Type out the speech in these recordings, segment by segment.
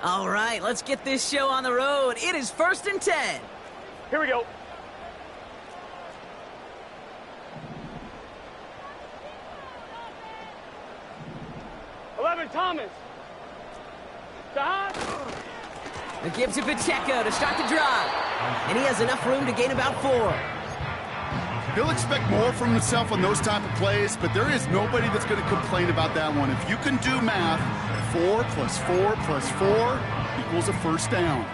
All right, let's get this show on the road. It is 1st and 10. Here we go. Thomas. The give to Pacheco to start the drive. And he has enough room to gain about 4. He'll expect more from himself on those type of plays, but there is nobody that's going to complain about that one. If you can do math, 4 plus 4 plus 4 equals a first down.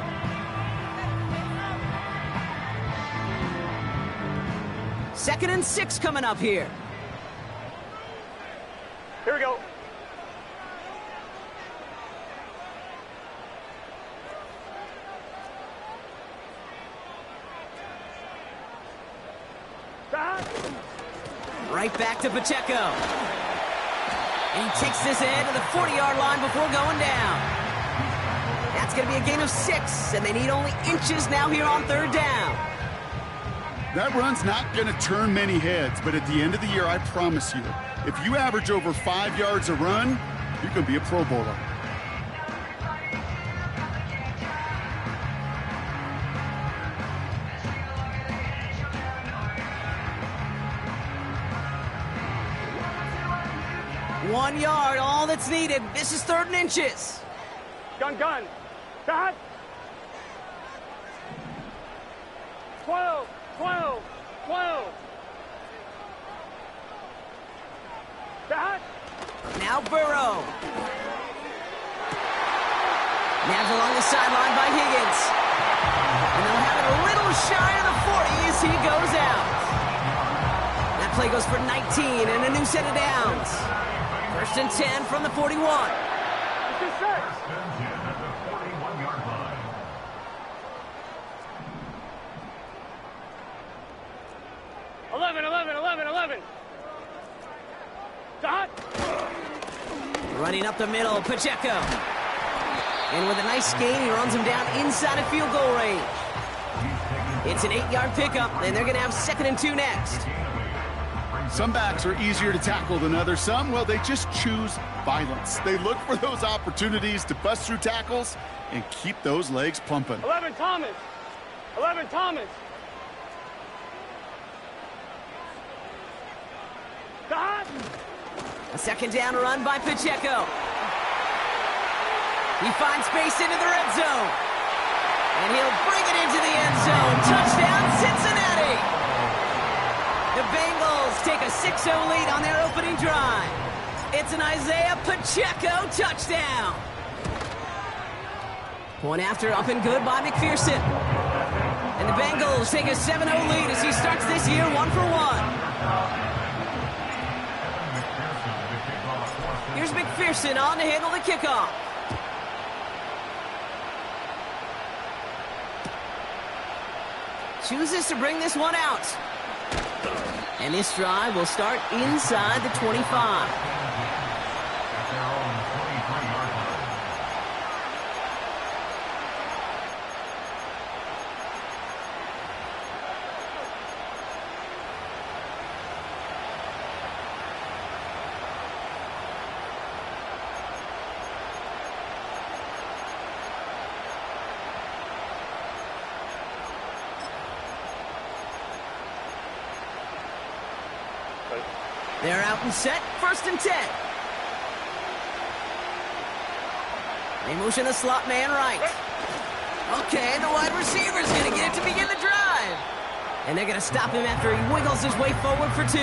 Second and 6 coming up here. Here we go. Right back to Pacheco. And he takes this in to the 40-yard line before going down. That's going to be a gain of 6, and they need only inches now here on 3rd down. That run's not going to turn many heads, but at the end of the year, I promise you, if you average over 5 yards a run, you're going to be a Pro Bowler. One yard, all that's needed. This is 3rd and inches. Gun. Dot. 12. Dot. Now Burrow. Nabbed along the sideline by Higgins. And they'll have it a little shy of the 40 as he goes out. That play goes for 19 and a new set of downs. 1st and 10 from the 41. 11. Dot. Running up the middle, Pacheco. And with a nice gain, he runs him down inside of field goal range. It's an 8-yard pickup, and they're going to have 2nd and 2 next. Some backs are easier to tackle than others. Some, well, they just choose violence. They look for those opportunities to bust through tackles and keep those legs pumping. 11 Thomas. Dot. A 2nd down run by Pacheco. He finds space into the red zone. And he'll bring it into the end zone. Touchdown, Cincinnati! The Bengals take a 6-0 lead on their opening drive. It's an Isaiah Pacheco touchdown. Point after up and good by McPherson. And the Bengals take a 7-0 lead as he starts this year 1 for 1. Here's McPherson on to handle the kickoff. Chooses to bring this one out. And this drive will start inside the 25. They're out and set, 1st and 10. They motion the slot man right. Okay, the wide receiver's going to get it to begin the drive. And they're going to stop him after he wiggles his way forward for 2.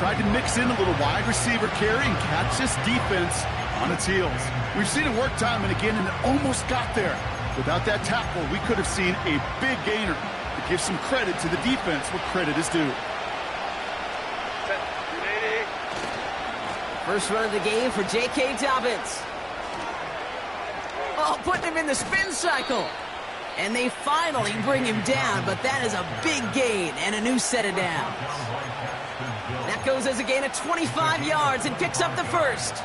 Tried to mix in a little wide receiver carry and catch this defense on its heels. We've seen it work time and again, and it almost got there. Without that tackle, we could have seen a big gainer. To give some credit to the defense where credit is due. First run of the game for J.K. Dobbins. Oh, putting him in the spin cycle. And they finally bring him down, but that is a big gain and a new set of downs. That goes as a gain of 25 yards and picks up the 1st.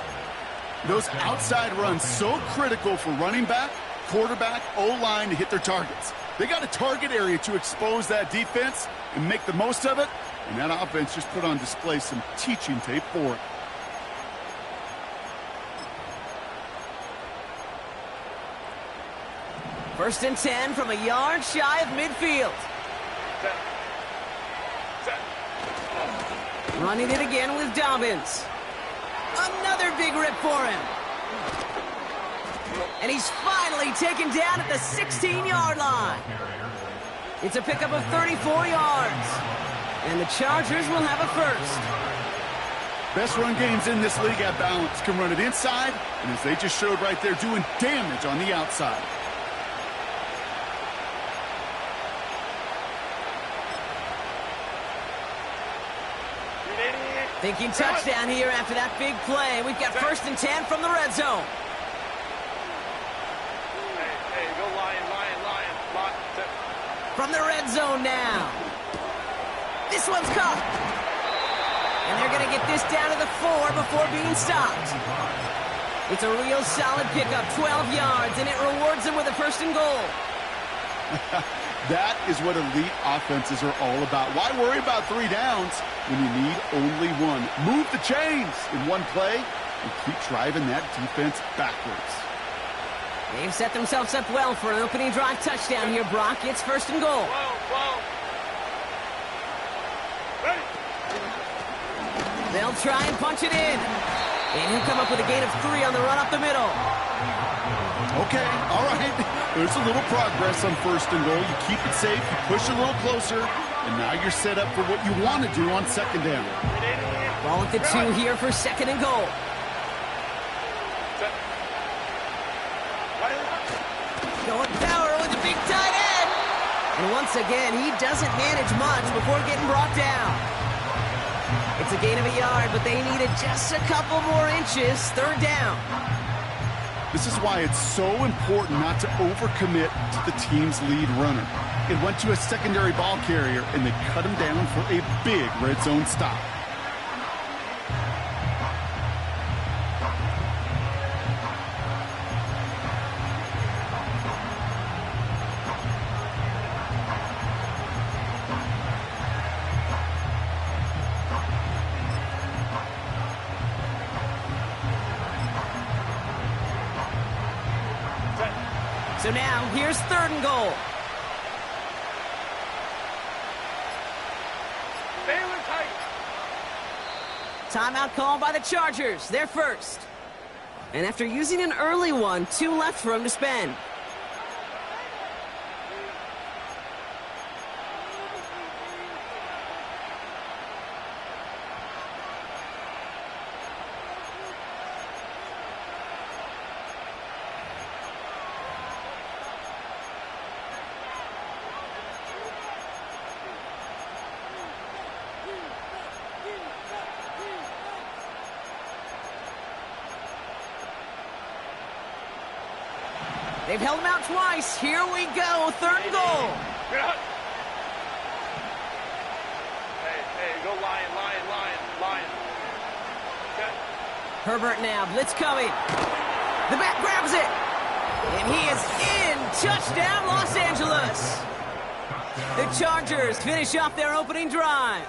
Those outside runs so critical for running back, quarterback, O-line to hit their targets. They got a target area to expose that defense and make the most of it, and that offense just put on display some teaching tape for it. First and 10 from a yard shy of midfield. Running it again with Dobbins. Another big rip for him. And he's finally taken down at the 16-yard line. It's a pickup of 34 yards. And the Chargers will have a first. Best run games in this league at balance. Can run it inside, and as they just showed right there, doing damage on the outside. Thinking touchdown here after that big play. We've got first and 10 from the red zone. Hey, go Lion. From the red zone now. This one's caught. And they're going to get this down to the 4 before being stopped. It's a real solid pickup, 12 yards, and it rewards them with a first and goal. That is what elite offenses are all about. Why worry about 3 downs when you need only 1? Move the chains in one play and keep driving that defense backwards. They've set themselves up well for an opening drive touchdown here, Brock. It's first and goal. Ready. They'll try and punch it in. And he'll come up with a gain of 3 on the run up the middle. Okay, all right. There's a little progress on first and goal. You keep it safe, you push a little closer, and now you're set up for what you want to do on second down. Ball at the 2 here for second and goal. Going power with a big tight end. And once again, he doesn't manage much before getting brought down. It's a gain of a yard, but they needed just a couple more inches. Third down. This is why it's so important not to overcommit to the team's lead runner. It went to a secondary ball carrier, and they cut him down for a big red zone stop. So now, here's third and goal. Timeout called by the Chargers. They're first. And after using an early one, 2 left for him to spend. They've held him out twice. Here we go. Third and goal. Hey, go Lion. Okay. Herbert now. Blitz coming. The back grabs it. And he is in. Touchdown, Los Angeles. The Chargers finish off their opening drive.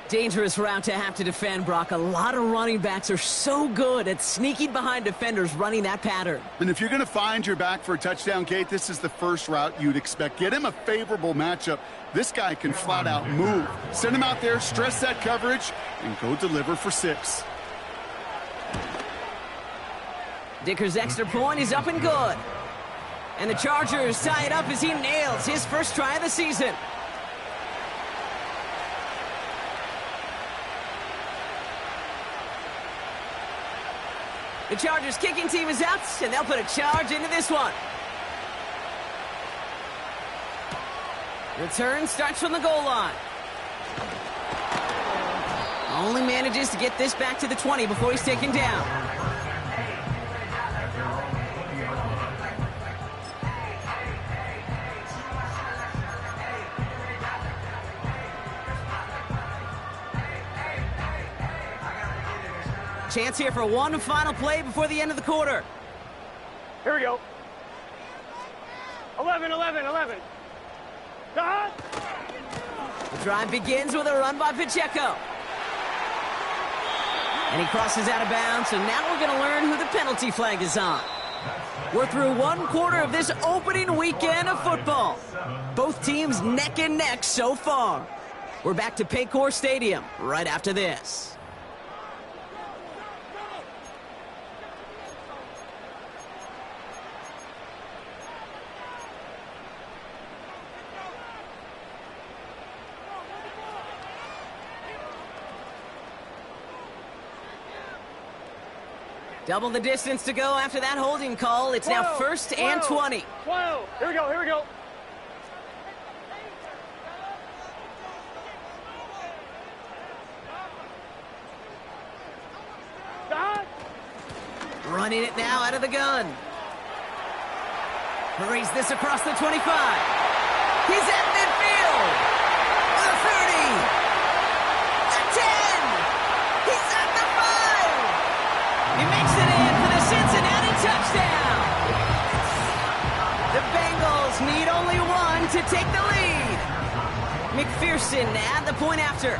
Dangerous route to have to defend, Brock. A lot of running backs are so good at sneaking behind defenders running that pattern. And if you're going to find your back for a touchdown, Kate, this is the first route you'd expect. Get him a favorable matchup. This guy can flat out move. Send him out there, stress that coverage, and go deliver for 6. Dicker's extra point is up and good. And the Chargers tie it up as he nails his first try of the season. The Chargers kicking team is out, and they'll put a charge into this one. Return starts from the goal line. Only manages to get this back to the 20 before he's taken down. Chance here for one final play before the end of the quarter. Here we go. 11. Dot. The drive begins with a run by Pacheco. And he crosses out of bounds, so now we're going to learn who the penalty flag is on. We're through one quarter of this opening weekend of football. Both teams neck and neck so far. We're back to Paycor Stadium right after this. Double the distance to go after that holding call. It's now 1st and 20. 12. Here we go, here we go. Stop. Running it now out of the gun. Hurries this across the 25. He's at midfield. The 30. The 10. He's at the 5. He makes it in for the Cincinnati touchdown. The Bengals need only one to take the lead. McPherson to add the point after.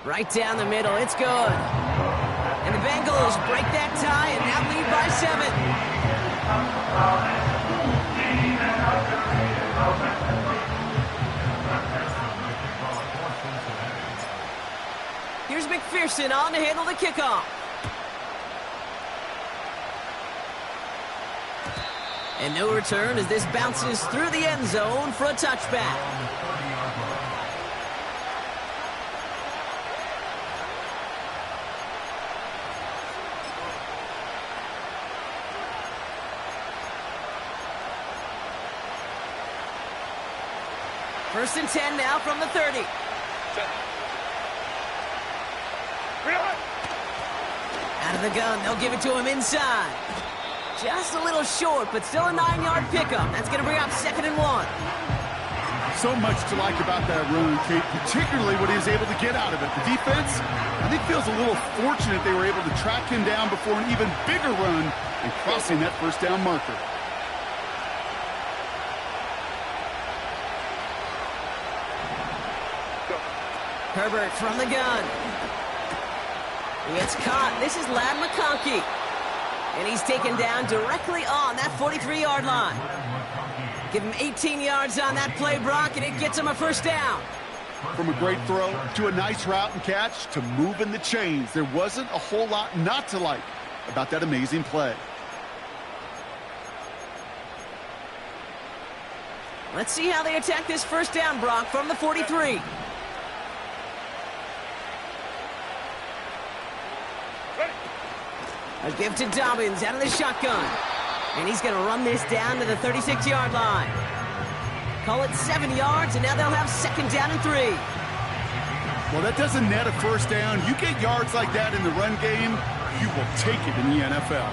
Right down the middle, it's good. And the Bengals break that tie and now lead by 7. Here's McPherson on to handle the kickoff. And no return as this bounces through the end zone for a touchback. First and 10 now from the 30. Out of the gun, they'll give it to him inside. Just a little short, but still a 9-yard pickup. That's going to bring up 2nd and 1. So much to like about that run, Kate, particularly what he was able to get out of it. The defense, I think, feels a little fortunate they were able to track him down before an even bigger run and crossing that first down marker. Herbert from the gun. It's caught. This is Ladd McConkey. And he's taken down directly on that 43-yard line. Give him 18 yards on that play, Brock, and it gets him a first down. From a great throw to a nice route and catch to moving the chains, there wasn't a whole lot not to like about that amazing play. Let's see how they attack this first down, Brock, from the 43. A give to Dobbins out of the shotgun. And he's going to run this down to the 36-yard line. Call it 7 yards, and now they'll have 2nd down and 3. Well, that doesn't net a first down. You get yards like that in the run game, you will take it in the NFL.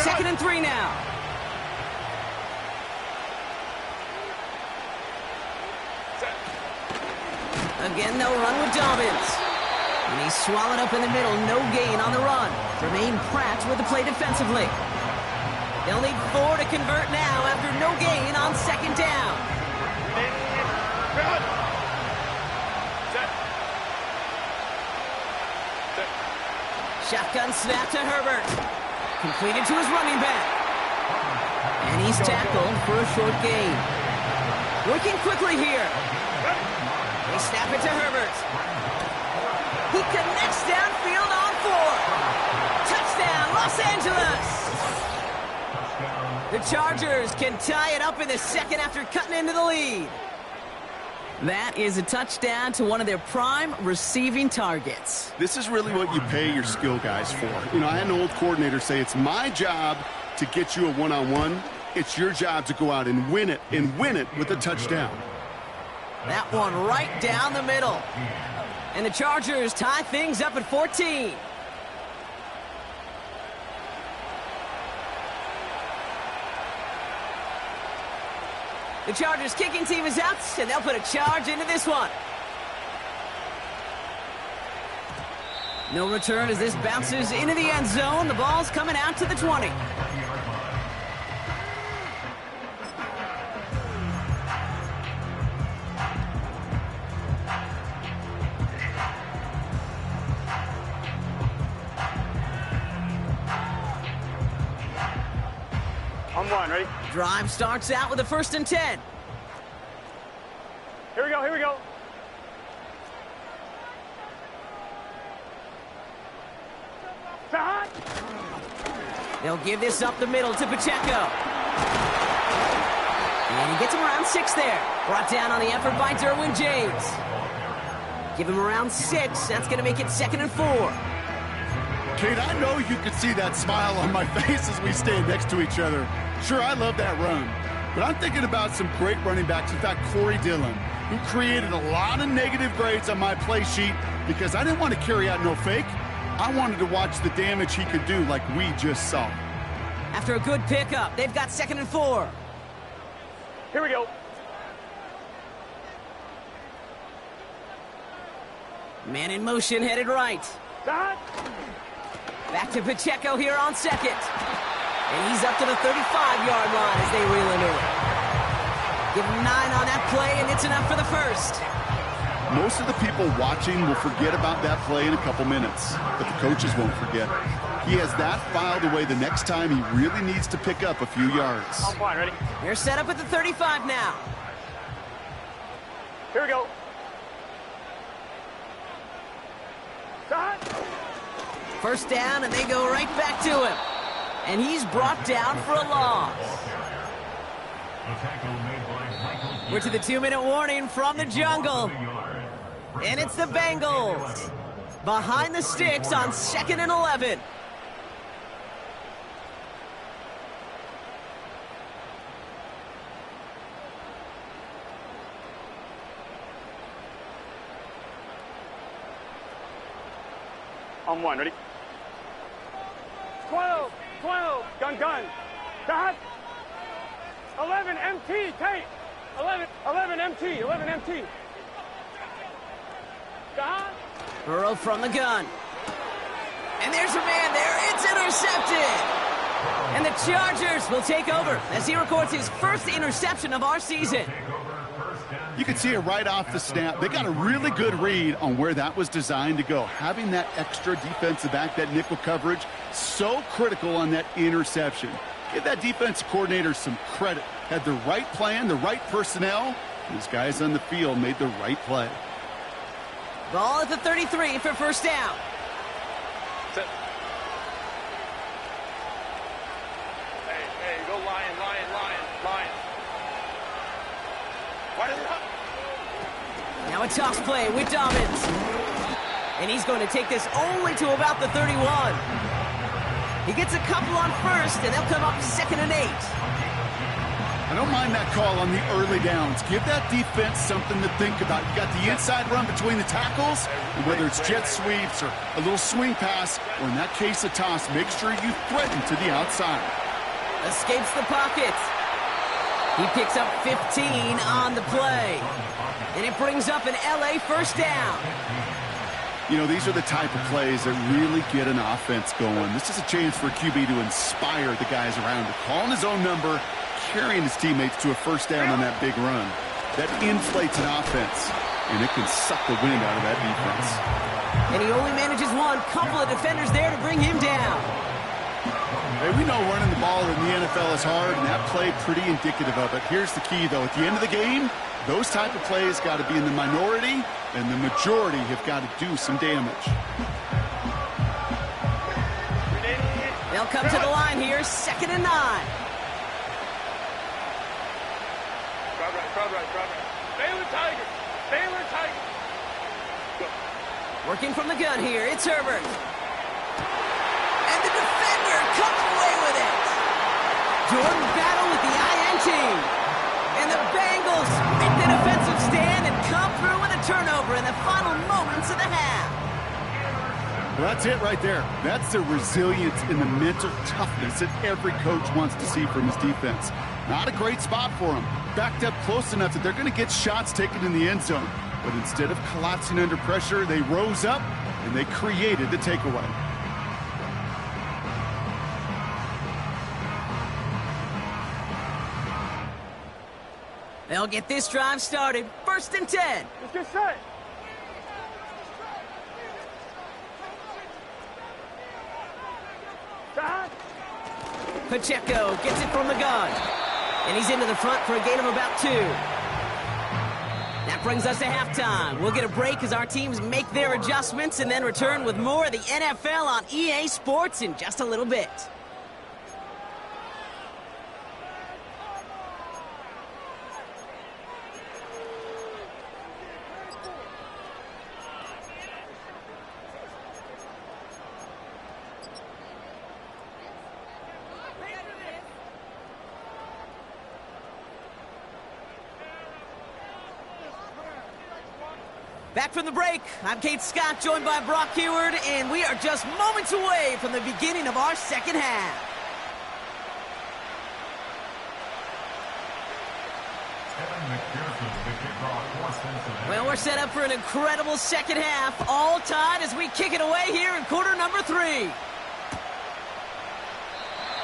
Second and 3 now. Again, they'll run with Dobbins. And he's swallowed up in the middle. No gain on the run. Jermaine Pratt with the play defensively. They'll need 4 to convert now after no gain on 2nd down. Shotgun snap to Herbert. Completed to his running back. And he's tackled for a short gain. Working quickly here. They snap it to Herbert. He connects downfield on 4. Touchdown, Los Angeles. The Chargers can tie it up in the second after cutting into the lead. That is a touchdown to one of their prime receiving targets. This is really what you pay your skill guys for. You know, I had an old coordinator say, it's my job to get you a one-on-one. It's your job to go out and win it with a touchdown. That one right down the middle. And the Chargers tie things up at 14. The Chargers kicking team is out, and they'll put a charge into this one. No return as this bounces into the end zone. The ball's coming out to the 20. On one, ready? Drive starts out with a 1st and 10. Here we go, here we go. Hot. They'll give this up the middle to Pacheco. And he gets him around 6 there. Brought down on the effort by Derwin James. Give him around 6. That's going to make it 2nd and 4. Kate, I know you can see that smile on my face as we stand next to each other. Sure, I love that run. But I'm thinking about some great running backs. In fact, Corey Dillon, who created a lot of negative grades on my play sheet because I didn't want to carry out no fake. I wanted to watch the damage he could do like we just saw. After a good pickup, they've got 2nd and 4. Here we go. Man in motion, headed right. Hot. Back to Pacheco here on 2nd. And he's up to the 35-yard line as they reel him in. Give him 9 on that play, and it's enough for the 1st. Most of the people watching will forget about that play in a couple minutes, but the coaches won't forget. He has that filed away the next time he really needs to pick up a few yards. On one, ready? They're set up at the 35 now. Here we go. Hot. 1st down, and they go right back to him. And he's brought down for a loss. We're to the 2-minute warning from the jungle. And it's the Bengals. Behind the sticks on 2nd and 11. On one, ready? 12, gun. Dot. 11, MT, Tate. 11, MT. Dot. Burrow from the gun. And there's a man there. It's intercepted. And the Chargers will take over as he records his 1st interception of our season. You can see it right off the snap. They got a really good read on where that was designed to go. Having that extra defensive back, that nickel coverage, so critical on that interception. Give that defense coordinator some credit. Had the right plan, the right personnel. These guys on the field made the right play. Ball at the 33 for 1st down. Sit. Hey, go Lion. Why does it not? Now a toss play with Dobbins. And he's going to take this only to about the 31. He gets a couple on 1st, and they'll come up 2nd and 8. I don't mind that call on the early downs. Give that defense something to think about. You got the inside run between the tackles, and whether it's jet sweeps or a little swing pass, or in that case a toss, make sure you threaten to the outside. Escapes the pocket. He picks up 15 on the play. And it brings up an LA 1st down. You know, these are the type of plays that really get an offense going. This is a chance for a QB to inspire the guys around him. Calling his own number, carrying his teammates to a 1st down on that big run. That inflates an offense, and it can suck the wind out of that defense. And he only manages one. Couple of defenders there to bring him down. Hey, we know running the ball in the NFL is hard, and that play pretty indicative of it. Here's the key, though. At the end of the game, those type of plays got to be in the minority, and the majority have got to do some damage. They'll come to the line here, 2nd and 9. Crowd right. Baylor Tiger. Working from the gun here, it's Herbert. And the defender comes away with it. Jordan battle with the INT. And the Bengals make the defensive stand and come through with a turnover in the final moments of the half. Well, that's it right there. That's the resilience and the mental toughness that every coach wants to see from his defense. Not a great spot for him. Backed up close enough that they're going to get shots taken in the end zone. But instead of collapsing under pressure, they rose up and they created the takeaway. They'll get this drive started. 1st and 10. Let's get set. Stop. Pacheco gets it from the gun. And he's into the front for a gain of about 2. That brings us to halftime. We'll get a break as our teams make their adjustments and then return with more of the NFL on EA Sports in just a little bit. Back from the break, I'm Kate Scott, joined by Brock Heward, and we are just moments away from the beginning of our second half. Well, we're set up for an incredible second half, all tied as we kick it away here in quarter number 3.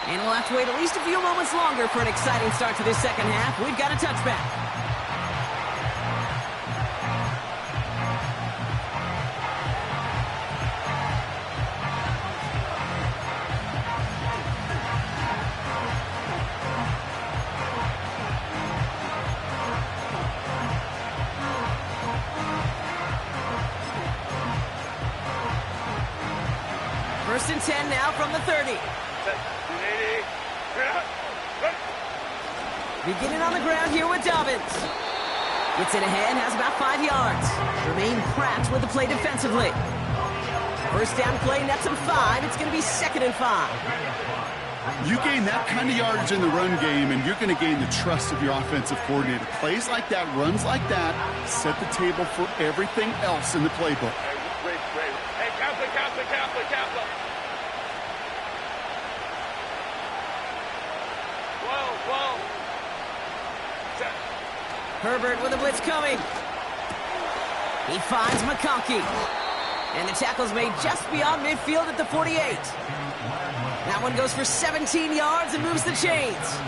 And we'll have to wait at least a few moments longer for an exciting start to this second half. We've got a touchback. First and 10 now from the 30. Beginning on the ground here with Dobbins. Gets it ahead, has about 5 yards. Jermaine Pratt with the play defensively. First down play, nets him 5. It's going to be 2nd and 5. You gain that kind of yardage in the run game, and you're going to gain the trust of your offensive coordinator. Plays like that, runs like that, set the table for everything else in the playbook. Hey, Kaplan. 12. Set. Herbert with a blitz coming. He finds McConkey. And the tackle's made just beyond midfield at the 48. That one goes for 17 yards and moves the chains.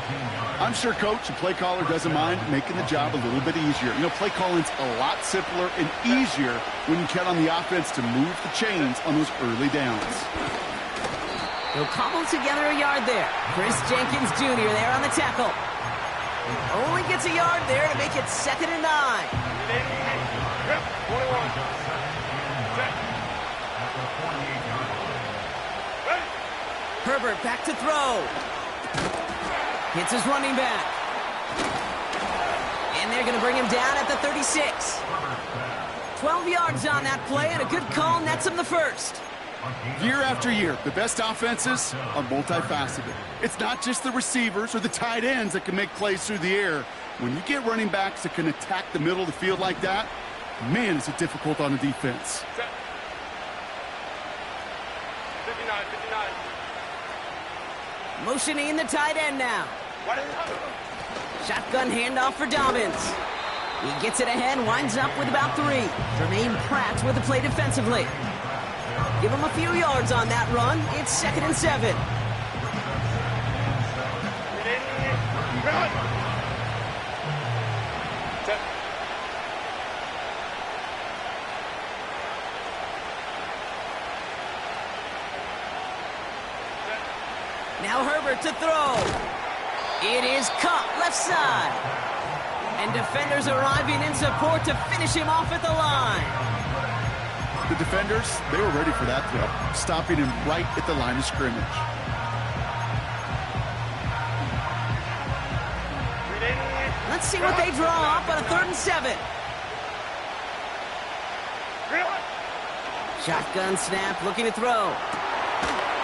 I'm sure coach and play caller doesn't mind making the job a little bit easier. You know, play calling's a lot simpler and easier when you count on the offense to move the chains on those early downs. He'll cobble together a yard there. Chris Jenkins Jr. there on the tackle. Only gets a yard there to make it 2nd and 9. 21. Set. Herbert back to throw. Hits his running back. And they're going to bring him down at the 36. 12 yards on that play, and a good call nets him the 1st. Year after year, the best offenses are multifaceted. It's not just the receivers or the tight ends that can make plays through the air. When you get running backs that can attack the middle of the field like that, man, is it difficult on the defense. Set. 59. Motioning the tight end now. Shotgun handoff for Dobbins. He gets it ahead, winds up with about 3. Jermaine Pratt with the play defensively. Give him a few yards on that run. It's 2nd and 7. Set. Now Herbert to throw. It is caught left side. And defenders arriving in support to finish him off at the line. The defenders, they were ready for that throw, stopping him right at the line of scrimmage. Let's see what they draw up on a 3rd and 7. Shotgun snap, looking to throw.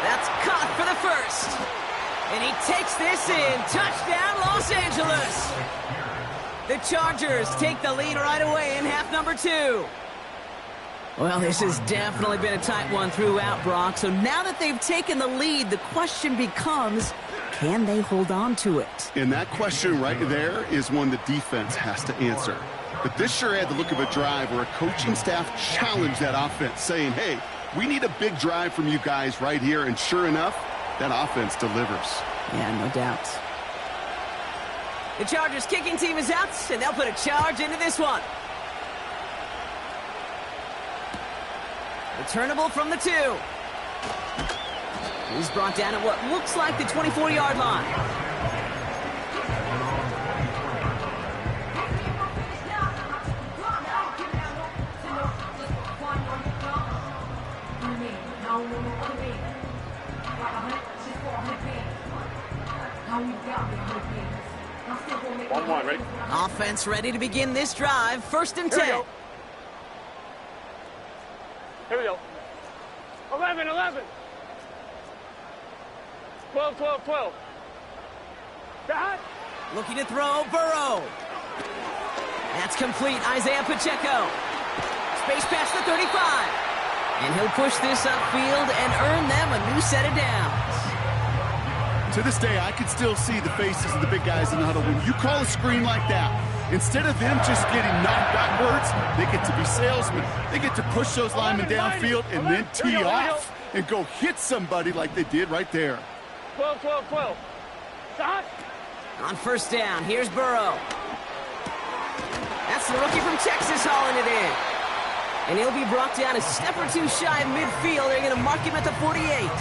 That's caught for the 1st. And he takes this in. Touchdown, Los Angeles. The Chargers take the lead right away in half number 2. Well, this has definitely been a tight one throughout, Brock. So now that they've taken the lead, the question becomes, can they hold on to it? And that question right there is one the defense has to answer. But this sure had the look of a drive where a coaching staff challenged that offense, saying, hey, We need a big drive from you guys right here, and sure enough, that offense delivers. Yeah, no doubt. The Chargers kicking team is out, and they'll put a charge into this one. Returnable from the 2. He's brought down at what looks like the 24-yard line. One, ready? Offense ready to begin this drive. 1st and 10. Here we go. 11. 12. That. Looking to throw, Burrow. That's complete, Isaiah Pacheco. Space past the 35. And he'll push this upfield and earn them a new set of downs. To this day, I can still see the faces of the big guys in the huddle. When you call a screen like that, instead of them just getting knocked backwards, they get to be salesmen. They get to push those linemen downfield and then tee off and go hit somebody like they did right there. 12. Stop. On 1st down, here's Burrow. That's the rookie from Texas hauling it in. And he'll be brought down a step or two shy of midfield. They're going to mark him at the 48.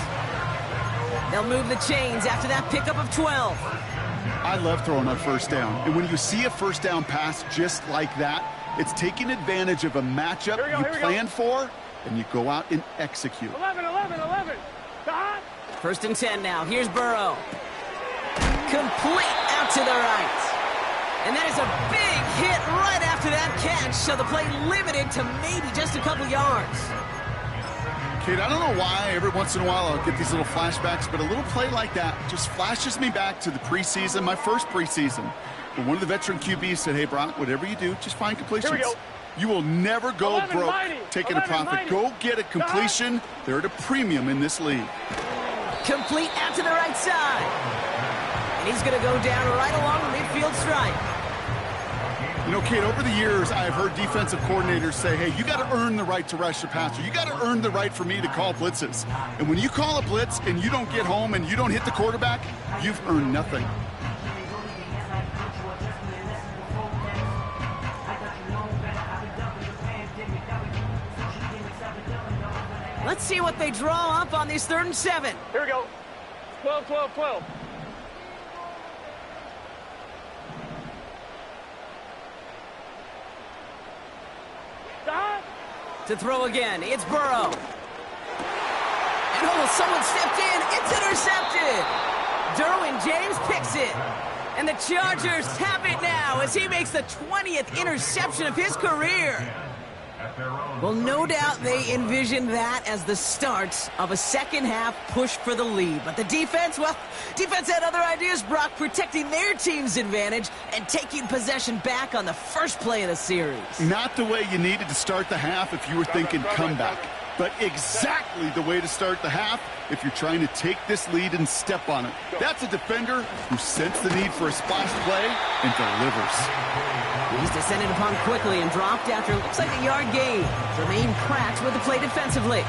They'll move the chains after that pickup of 12. I love throwing on 1st down. And when you see a 1st down pass just like that, it's taking advantage of a matchup you planned for, and you go out and execute. 11. Stop. 1st and 10 now. Here's Burrow. Complete out to the right. And that is a big hit right after that catch, so the play limited to maybe just a couple yards. Kid, I don't know why every once in a while I'll get these little flashbacks, but a little play like that just flashes me back to the preseason, my first preseason. But one of the veteran QBs said, hey, Brock, whatever you do, just find completions. Here we go. You will never go broke taking a profit. Go get a completion. They're at a premium in this league. Complete out to the right side. And he's going to go down right along the midfield stripe. You know, Kate, over the years, I've heard defensive coordinators say, hey, you got to earn the right to rush the passer. You got to earn the right for me to call blitzes. And when you call a blitz and you don't get home and you don't hit the quarterback, you've earned nothing. Let's see what they draw up on this 3rd and 7. Here we go. 12. Stop. To throw again, it's Burrow. And someone stepped in. It's intercepted. Derwin James picks it. And the Chargers have it now as he makes the 20th interception of his career. Well, no doubt they envisioned that as the start of a second-half push for the lead. But the defense, well, defense had other ideas, Brock, protecting their team's advantage and taking possession back on the first play of the series. Not the way you needed to start the half if you were thinking comeback, but exactly the way to start the half if you're trying to take this lead and step on it. That's a defender who sensed the need for a splash play and delivers. He's descended upon quickly and dropped after looks like a yard gain. Remain cracked with the play defensively.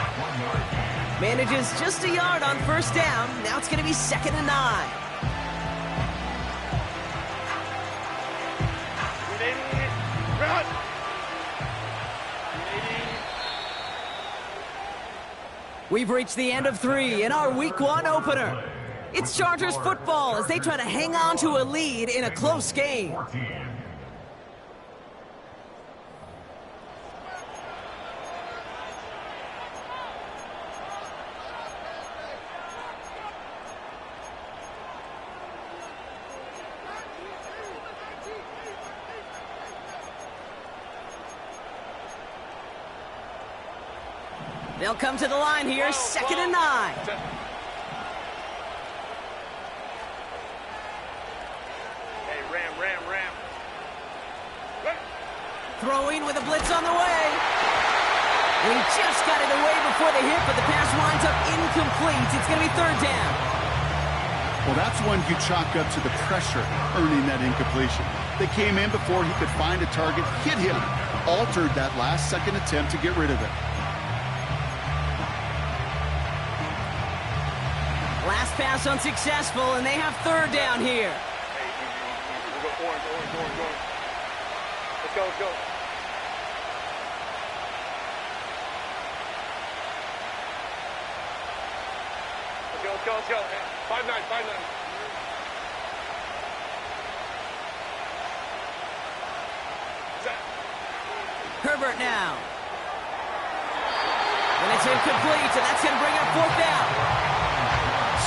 Manages just a yard on first down. Now it's going to be 2nd and 9. We've reached the end of 3 in our Week 1 opener. It's Chargers football as they try to hang on to a lead in a close game. They'll come to the line here, 2nd and 9. Hey, ram. Throwing with a blitz on the way. And he just got it away before the hit, but the pass winds up incomplete. It's going to be 3rd down. Well, that's one you chalk up to the pressure earning that incompletion. They came in before he could find a target, hit him, altered that last-second attempt to get rid of it. pass unsuccessful, and they have third down here. Hey, we'll go orange. Let's go. Let's go. 5-9. Herbert now. And it's incomplete, and that's going to bring up fourth down.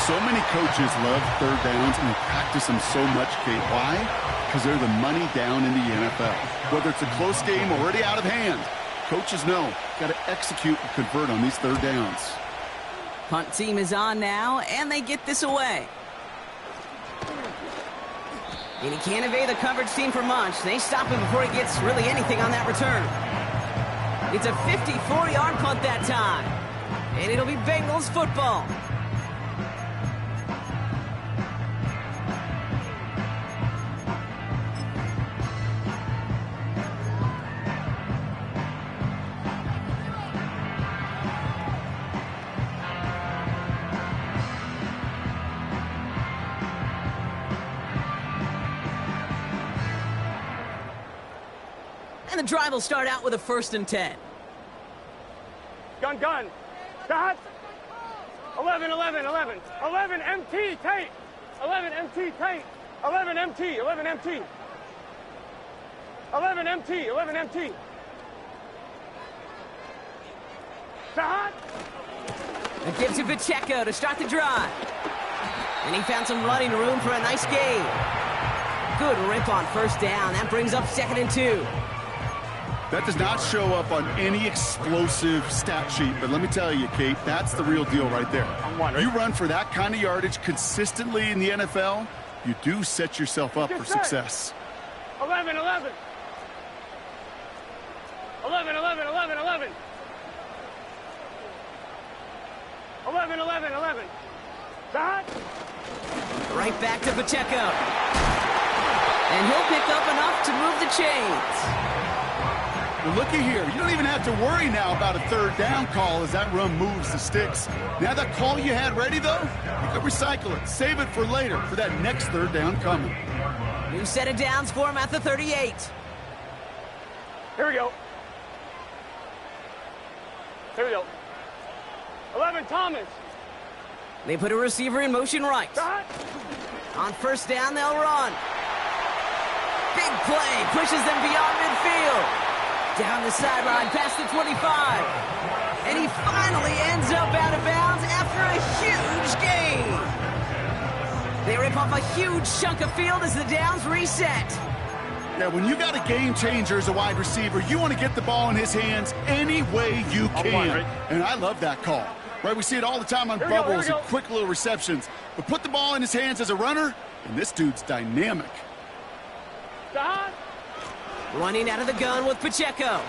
So many coaches love third downs, and they practice them so much, Kate. Why? Because they're the money down in the NFL. Whether it's a close game already out of hand, coaches know, got to execute and convert on these third downs. Punt team is on now, and they get this away. And he can't evade the coverage team for much. They stop him before he gets really anything on that return. It's a 54-yard punt that time. And it'll be Bengals football. And the drive will start out with a 1st and 10. Gun. Dot. 11 MT, tight. 11 MT, tight. 11 MT. 11 MT. Dot. It gives to Pacheco to start the drive. And he found some running room for a nice gain. Good rip on 1st down. That brings up 2nd and 2. That does not show up on any explosive stat sheet, but let me tell you, Kate, that's the real deal right there. You run for that kind of yardage consistently in the NFL, you do set yourself up for success. 11. 11. Dot. Right back to Pacheco. And he'll pick up enough to move the chains. Well, looky here. You don't even have to worry now about a third down call as that run moves the sticks. Now that call you had ready, though, you can recycle it. Save it for later for that next third down coming. New set of downs for him at the 38. Here we go. 11 Thomas. They put a receiver in motion right. Dot. On 1st down, they'll run. Big play pushes them beyond midfield. Down the sideline, past the 25. And he finally ends up out of bounds after a huge gain. They rip off a huge chunk of field as the downs reset. Yeah, when you got a game changer as a wide receiver, you want to get the ball in his hands any way you can. And I love that call. Right, we see it all the time on bubbles and quick little receptions. But put the ball in his hands as a runner, and this dude's dynamic. Dot. Running out of the gun with Pacheco. And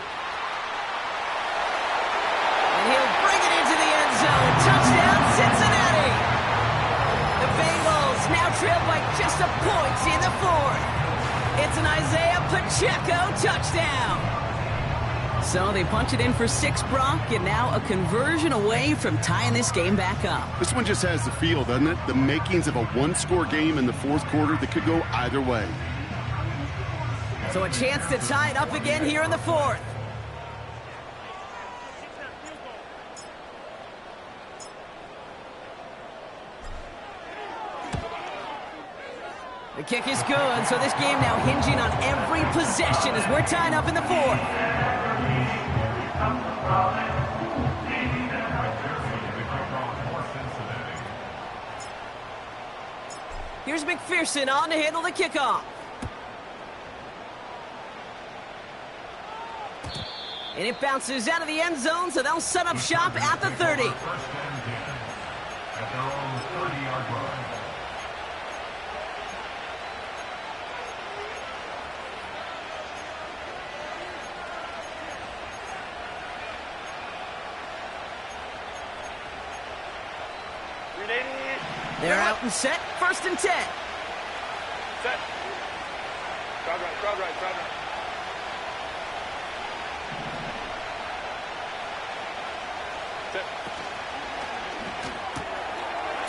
he'll bring it into the end zone. Touchdown, Cincinnati! The Bengals now trail by just a point in the 4th. It's an Isaiah Pacheco touchdown. So they punch it in for 6, Brock, and now a conversion away from tying this game back up. This one just has the feel, doesn't it? The makings of a one-score game in the 4th quarter that could go either way. So a chance to tie it up again here in the 4th. The kick is good, so this game now hinging on every possession as we're tied up in the 4th. Here's McPherson on to handle the kickoff. And it bounces out of the end zone, so they'll set up shop at the 30. At their own 30-yard line. They're out and set. 1st and 10. Set. Crowd right.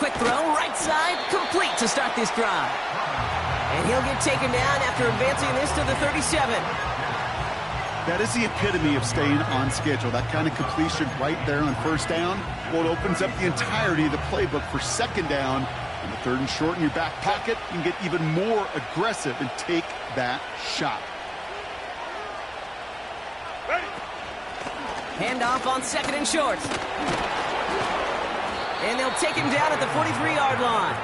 quick throw, right side, complete to start this drive. And he'll get taken down after advancing this to the 37. That is the epitome of staying on schedule. That kind of completion right there on first down. Well, it opens up the entirety of the playbook for second down. And the third and short in your back pocket, you can get even more aggressive and take that shot. Handoff on second and short. And they'll take him down at the 43-yard line.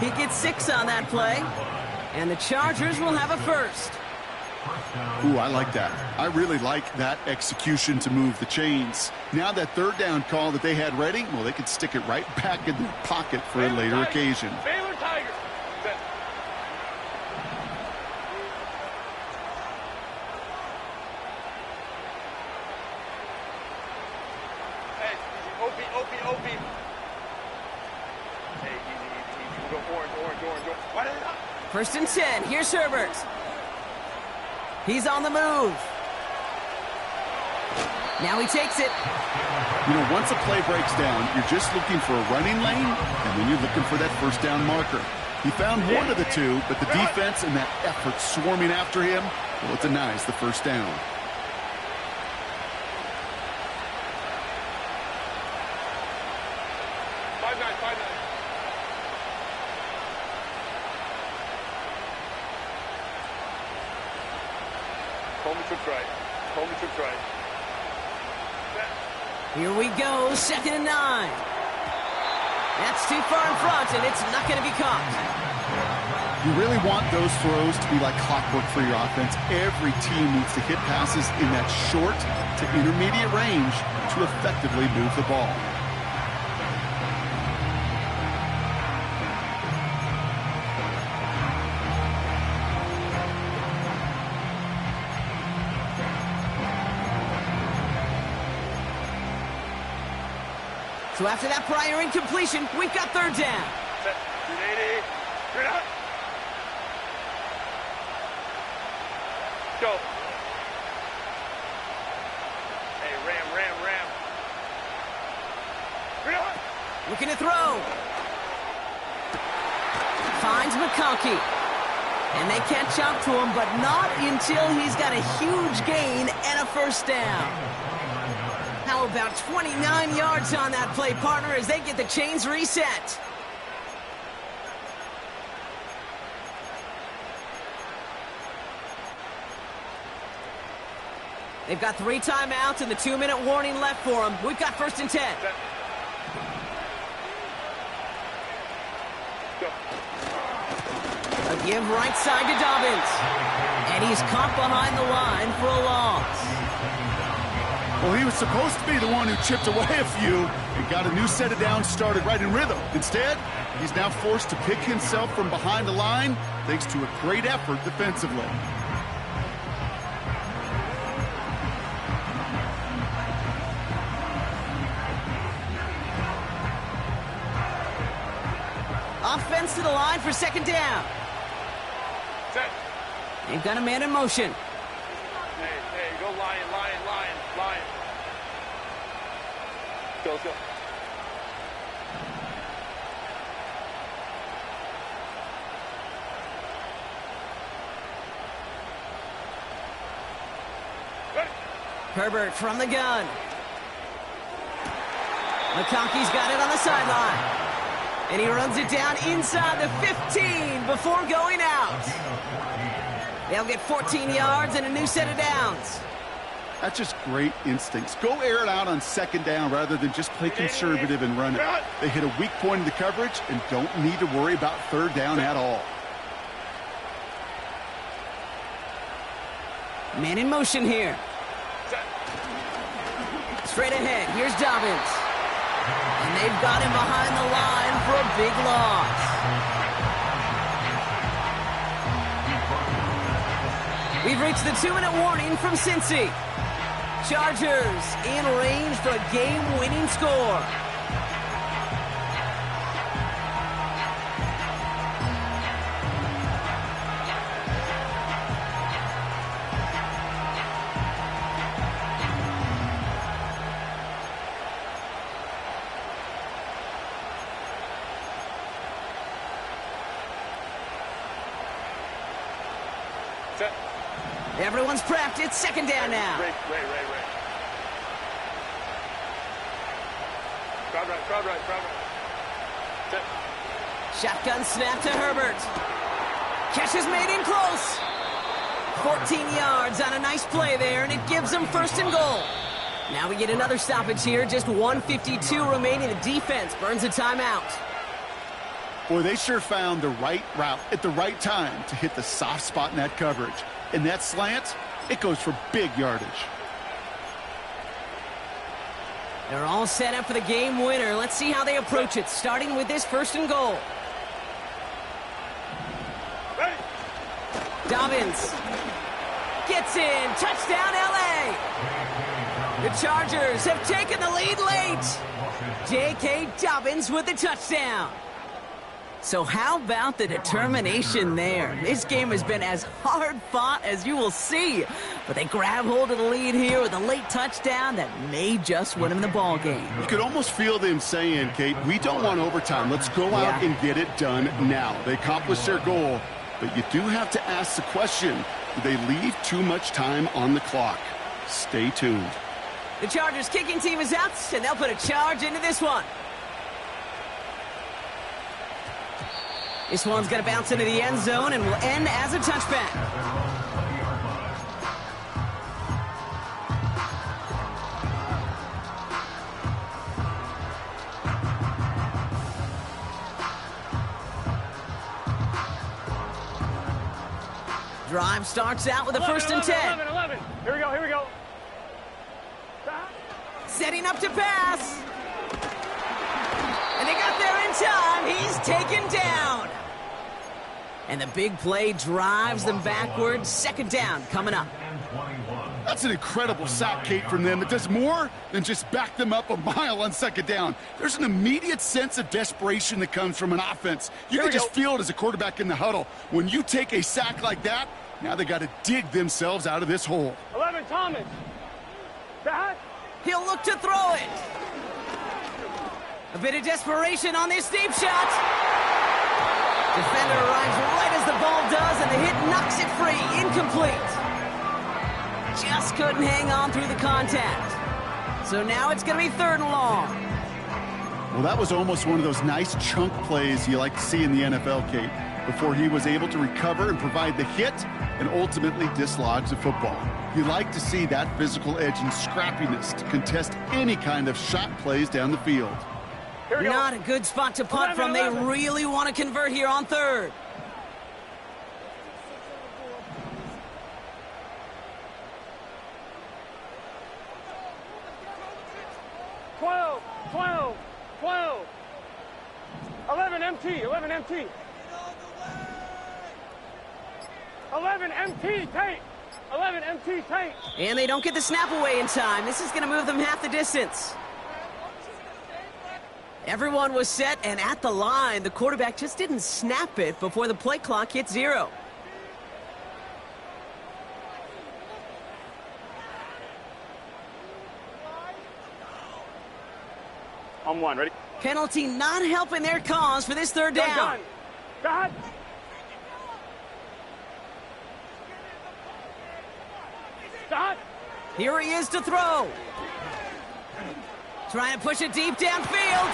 He gets 6 on that play. And the Chargers will have a first. Ooh, I like that. I really like that execution to move the chains. Now that third down call that they had ready, well, they could stick it right back in their pocket for a later occasion. Baylor Tigers. Set. Hey, easy. OP. Hey, easy. We'll go orange. Why did it not? First and 10. Here's Herbert. He's on the move. Now he takes it. You know, once a play breaks down, you're just looking for a running lane, and then you're looking for that first down marker. He found one of the two, but the defense and that effort swarming after him, well, it denies the first down. Five nine. Coleman took right. Here we go, second and 9. That's too far in front, and it's not going to be caught. You really want those throws to be like clockwork for your offense. Every team needs to hit passes in that short to intermediate range to effectively move the ball. So after that prior incompletion, we've got third down. Set. 380. Straight out. Go. Hey, ram. Straight out. Looking to throw. Finds McConkey. And they catch up to him, but not until he's got a huge gain and a first down. How about 29 yards on that play, partner, as they get the chains reset? They've got 3 timeouts and the 2-minute warning left for them. We've got first and 10. Set. Go. A give right side to Dobbins. And he's caught behind the line for a loss. Well, he was supposed to be the one who chipped away a few and got a new set of downs started right in rhythm. Instead, he's now forced to pick himself from behind the line thanks to a great effort defensively. Offense to the line for second down. Set. They've got a man in motion. Hey, go lion. Go. Ready. Herbert from the gun. McConkey's got it on the sideline. And he runs it down inside the 15 before going out. They'll get 14 yards and a new set of downs. That's just great instincts. Go air it out on second down rather than just play conservative and run it. They hit a weak point in the coverage and don't need to worry about third down at all. Man in motion here. Straight ahead, here's Dobbins. And they've got him behind the line for a big loss. We've reached the 2-minute warning from Cincy. Chargers in range for a game-winning score. Set. Everyone's prepped. It's second down now. Ray. Crowd right. Set. Shotgun snap to Herbert. Catch is made in close. 14 yards on a nice play there, and it gives them first and goal. Now we get another stoppage here. Just 1:52 remaining. The defense burns a timeout. Boy, they sure found the right route at the right time to hit the soft spot in that coverage. And that slant, it goes for big yardage. They're all set up for the game winner. Let's see how they approach it, starting with this first and goal. Ready. Dobbins gets in. Touchdown, L.A. The Chargers have taken the lead late. J.K. Dobbins with the touchdown. So how about the determination there? This game has been as hard-fought as you will see. But they grab hold of the lead here with a late touchdown that may just win them the ball game. You could almost feel them saying, Kate, we don't want overtime. Let's go out and get it done now. They accomplished their goal, but you do have to ask the question, do they leave too much time on the clock? Stay tuned. The Chargers kicking team is out, and they'll put a charge into this one. This one's going to bounce into the end zone and will end as a touchback. Drive starts out with a 1st and 10. 11. Here we go. Setting up to pass. And they got there in time. He's taken down. And the big play drives them backwards. Second down coming up. That's an incredible sack, Kate, from them. It does more than just back them up a mile on second down. There's an immediate sense of desperation that comes from an offense. You can just feel it as a quarterback in the huddle. When you take a sack like that, now they got to dig themselves out of this hole. 11, Thomas. That. He'll look to throw it. A bit of desperation on this deep shot. Defender arrives right as the ball does, and the hit knocks it free. Incomplete. Just couldn't hang on through the contact. So now it's going to be 3rd and long. Well, that was almost one of those nice chunk plays you like to see in the NFL, Kate, before he was able to recover and provide the hit and ultimately dislodge the football. You like to see that physical edge and scrappiness to contest any kind of shot plays down the field. Not a good spot to punt from. They really want to convert here on 3rd. Twelve. 11 empty. 11 empty, Tate. 11 empty, Tate. And they don't get the snap away in time. This is going to move them half the distance. Everyone was set and at the line. The quarterback just didn't snap it before the play clock hit 0. On 1, ready? Penalty not helping their cause for this 3rd down. God. Here he is to throw. Trying to push it deep downfield.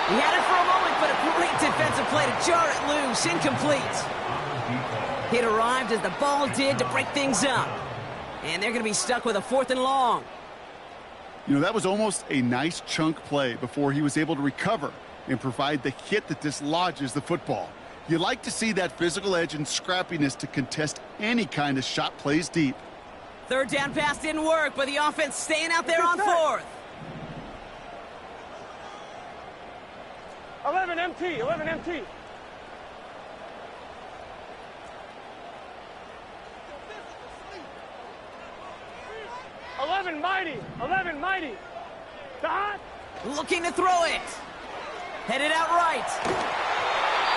He had it for a moment, but a great defensive play to jar it loose. Incomplete. It arrived as the ball did to break things up. And they're going to be stuck with a 4th and long. You know, that was almost a nice chunk play before he was able to recover and provide the hit that dislodges the football. You like to see that physical edge and scrappiness to contest any kind of shot plays deep. 3rd down pass didn't work, but the offense staying out there on 4th. 11 empty. 11 mighty. Dot. Looking to throw it. Headed out right.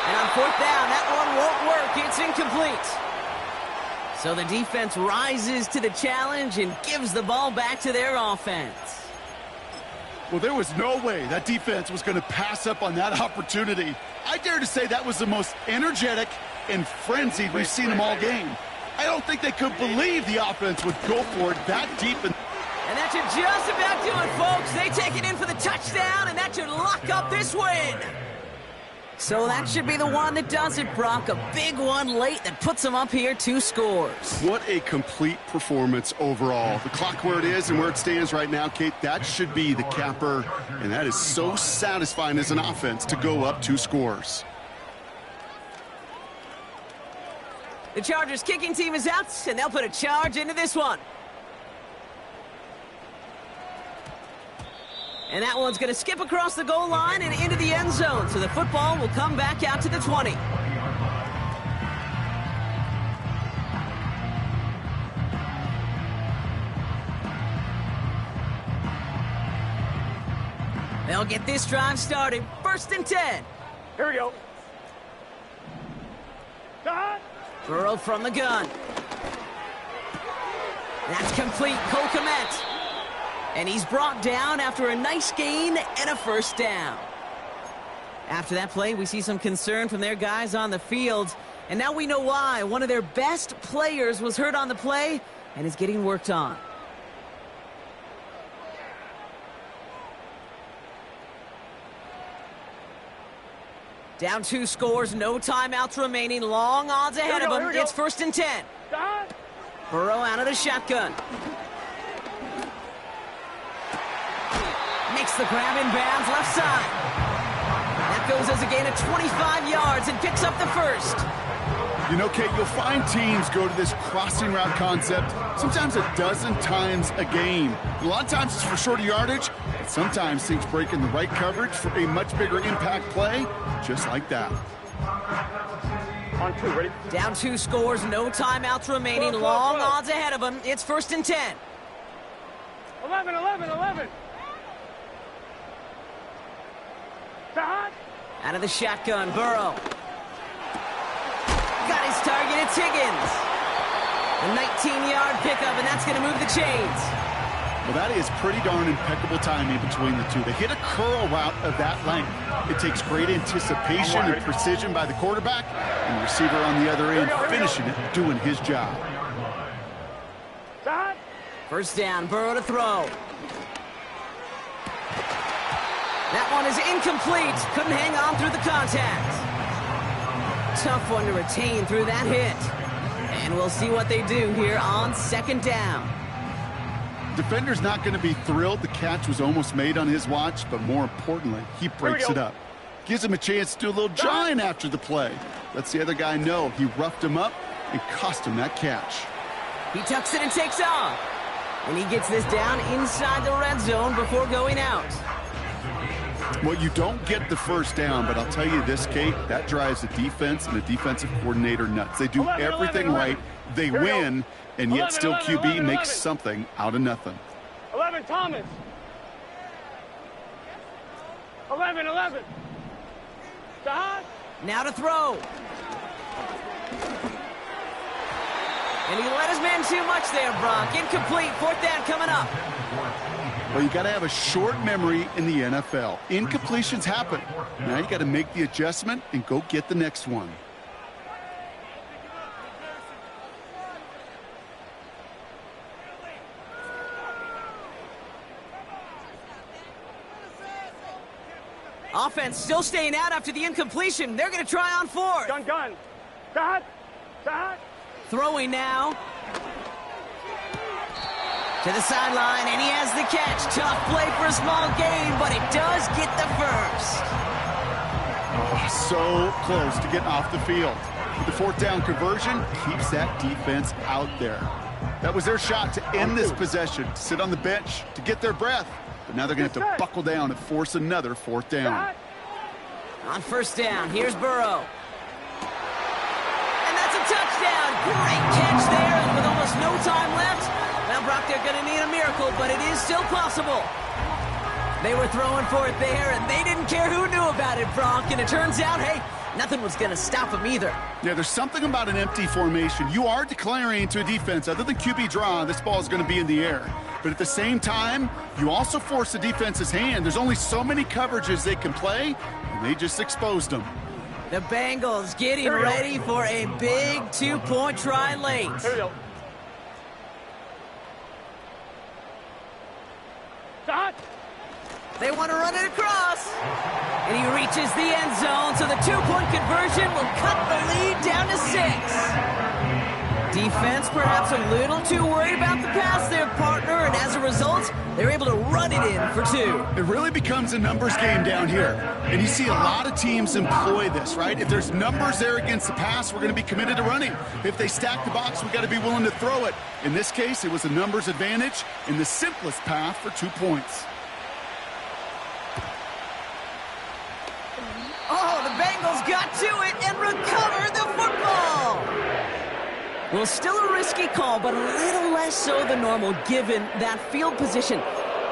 And on 4th down, that one won't work. It's incomplete. So the defense rises to the challenge and gives the ball back to their offense. Well, there was no way that defense was going to pass up on that opportunity. I dare to say that was the most energetic and frenzied we've seen them all game. I don't think they could believe the offense would go for it that deep. And that should just about do it, folks. They take it in for the touchdown, and that should lock up this win. So that should be the one that does it, Brock. A big one late that puts them up here 2 scores. What a complete performance overall. The clock where it is and where it stands right now, Kate, that should be the capper. And that is so satisfying as an offense to go up 2 scores. The Chargers kicking team is out, and they'll put a charge into this one. And that one's going to skip across the goal line and into the end zone. So the football will come back out to the 20. They'll get this drive started. 1st and 10. Here we go. Stop. Burrow from the gun. That's complete. Cole Kmet. And he's brought down after a nice gain and a 1st down. After that play, we see some concern from their guys on the field. And now we know why. One of their best players was hurt on the play and is getting worked on. Down 2 scores, no timeouts remaining. Long odds ahead of him. It's 1st and 10. Stop. Burrow out of the shotgun. Makes the grab in bounds, left side. That goes as a gain of 25 yards and picks up the 1st. You know, Kate, you'll find teams go to this crossing route concept sometimes a dozen times a game. A lot of times it's for shorter yardage, but sometimes things break in the right coverage for a much bigger impact play, just like that. On 2, ready? Down 2 scores, no timeouts remaining. Long odds ahead of him. It's 1st and 10. 11, 11, 11. Stop. Out of the shotgun, Burrow. Got his target, it's Higgins. A 19-yard pickup, and that's going to move the chains. Well, that is pretty darn impeccable timing between the two. They hit a curl route of that length. It takes great anticipation and precision by the quarterback, and the receiver on the other end finishing it, doing his job. Stop. 1st down, Burrow to throw. That one is incomplete. Couldn't hang on through the contact. Tough one to retain through that hit. And we'll see what they do here on 2nd down. Defender's not going to be thrilled the catch was almost made on his watch, but more importantly, he breaks it up. Gives him a chance to do a little jawing after the play. Lets the other guy know he roughed him up and cost him that catch. He tucks it and takes off. And he gets this down inside the red zone before going out. Well, you don't get the 1st down, but I'll tell you this, Kate, that drives the defense and the defensive coordinator nuts. They do everything right. They win, and yet still QB makes something out of nothing. 11, Thomas. 11, 11. Stop. Now to throw. And he let his man too much there, Brock. Incomplete. 4th down coming up. Well, you got to have a short memory in the NFL. Incompletions happen. Now you got to make the adjustment and go get the next one. Offense still staying out after the incompletion. They're going to try on 4th. Gun. Stop. Stop. Throwing now. To the sideline, and he has the catch. Tough play for a small gain, but it does get the 1st. Oh, so close to getting off the field. The 4th down conversion keeps that defense out there. That was their shot to end this possession, to sit on the bench, to get their breath. But now they're going to have to buckle down and force another 4th down. On 1st down, here's Burrow. And that's a touchdown. Great catch there, and with almost no time left. Now, Brock, they're going to need a miracle, but it is still possible. They were throwing for it there, and they didn't care who knew about it, Brock. And it turns out, hey, nothing was going to stop them either. Yeah, there's something about an empty formation. You are declaring to a defense, other than QB draw, this ball is going to be in the air. But at the same time, you also force the defense's hand. There's only so many coverages they can play, and they just exposed them. The Bengals getting ready for a big two-point try late. Here we go. Stop. They want to run it across. And he reaches the end zone, so the two-point conversion will cut the lead down to 6. Defense perhaps a little too worried about the pass there, partner, and as a result, they're able to run it in for 2. It really becomes a numbers game down here. And you see a lot of teams employ this, right? If there's numbers there against the pass, we're going to be committed to running. If they stack the box, we've got to be willing to throw it. In this case, it was a numbers advantage and the simplest path for 2 points. Oh, the Bengals got to it and recovered the football. Well, still a risky call, but a little less so than normal given that field position.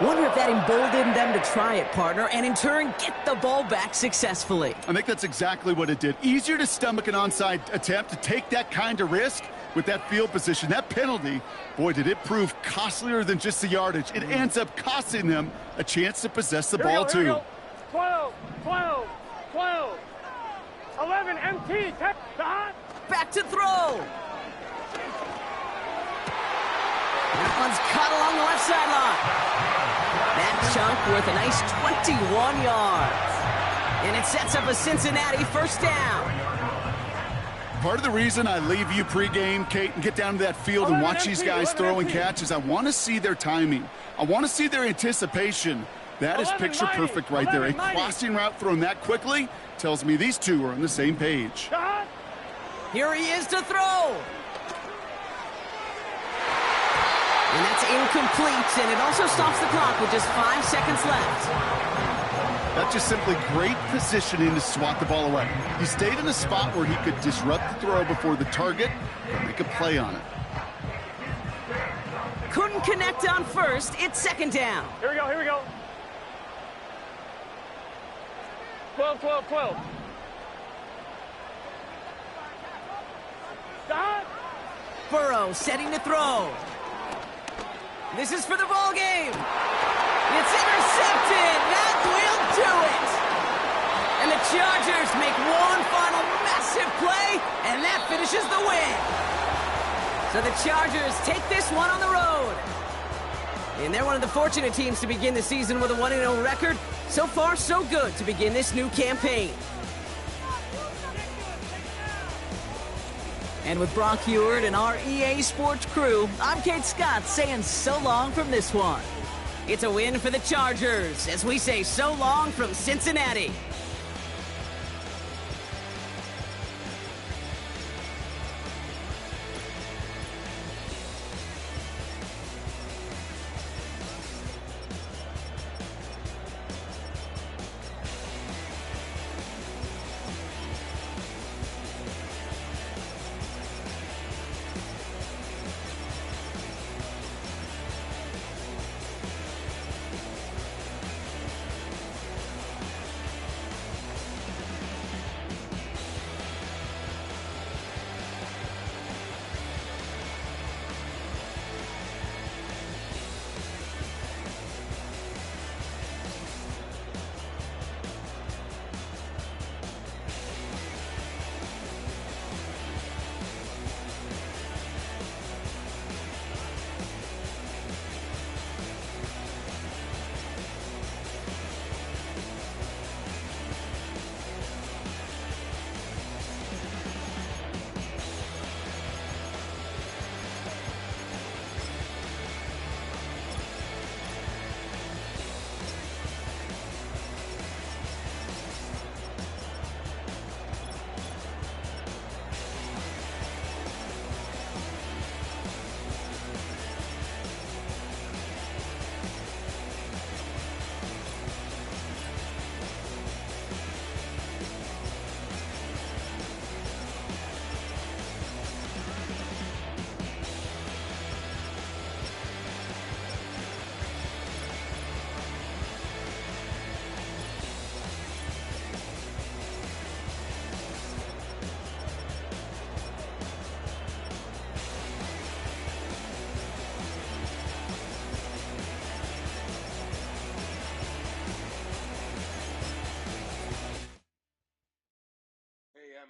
Wonder if that emboldened them to try it, partner, and in turn get the ball back successfully. I think that's exactly what it did. Easier to stomach an onside attempt, to take that kind of risk with that field position. That penalty, boy, did it prove costlier than just the yardage. It ends up costing them a chance to possess the ball, too. 12, 12, 12, 11, MT, Back to throw. That one's caught along the left sideline. That chunk worth a nice 21 yards. And it sets up a Cincinnati first down. Part of the reason I leave you pregame, Kate, and get down to that field and watch these guys throw and catch is I want to see their timing. I want to see their anticipation. That is picture perfect right there. A crossing route thrown that quickly tells me these two are on the same page. Here he is to throw. And that's incomplete, and it also stops the clock with just 5 seconds left. That's just simply great positioning to swat the ball away. He stayed in a spot where he could disrupt the throw before the target and make a play on it. Couldn't connect on first. It's second down. Here we go, here we go. 12, 12, 12. Stop. Burrow setting to throw. This is for the ball game. It's intercepted. That will do it. And the Chargers make one final massive play, and that finishes the win. So the Chargers take this one on the road. And they're one of the fortunate teams to begin the season with a 1-0 record. So far, so good to begin this new campaign. And with Brock Heward and our EA Sports crew, I'm Kate Scott saying so long from this one. It's a win for the Chargers as we say so long from Cincinnati.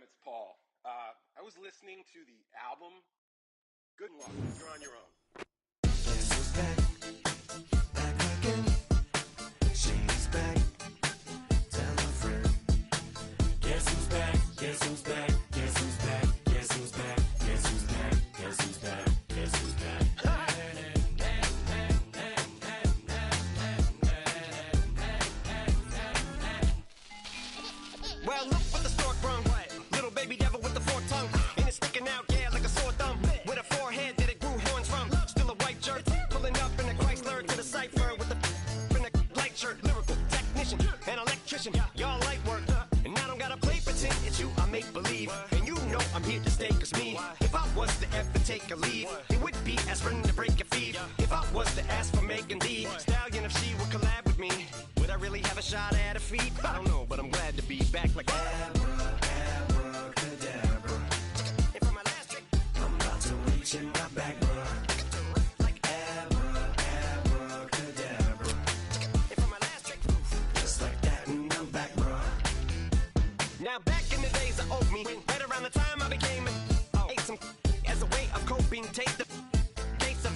it's Paul. I was listening to the album. Good luck. You're on your own. Guess who's back? Back again. She's back. Tell a friend. Guess who's back? Guess who's back? Guess who's back? Guess who's back? Guess who's back? Guess who's back? Guess who's back? Well, look what the stork brung. Little baby devil with the forked tongue. And it's sticking out, yeah, like a sore thumb. With a forehead that it grew horns from. Still a white jerk, pulling up in a Chrysler to the cipher with the in a light shirt. Lyrical technician, an electrician, y'all light work. And I don't gotta play pretend, it's you I make believe. And you know I'm here to stay, cause me, if I was to ever take a lead, it would be aspirin to break your feet. If I was to ask for Megan D Stallion, if she would collab with me, would I really have a shot at her feet? I don't know, but I'm glad to be back like abracadabra. And for my last trick, I'm about to reach in my back, bruh. like Abracadabra. and for my last trick, Just like that, and I'm back, bruh. now back in the days of old me, right around the time I became ate some as a way of coping. Take the case of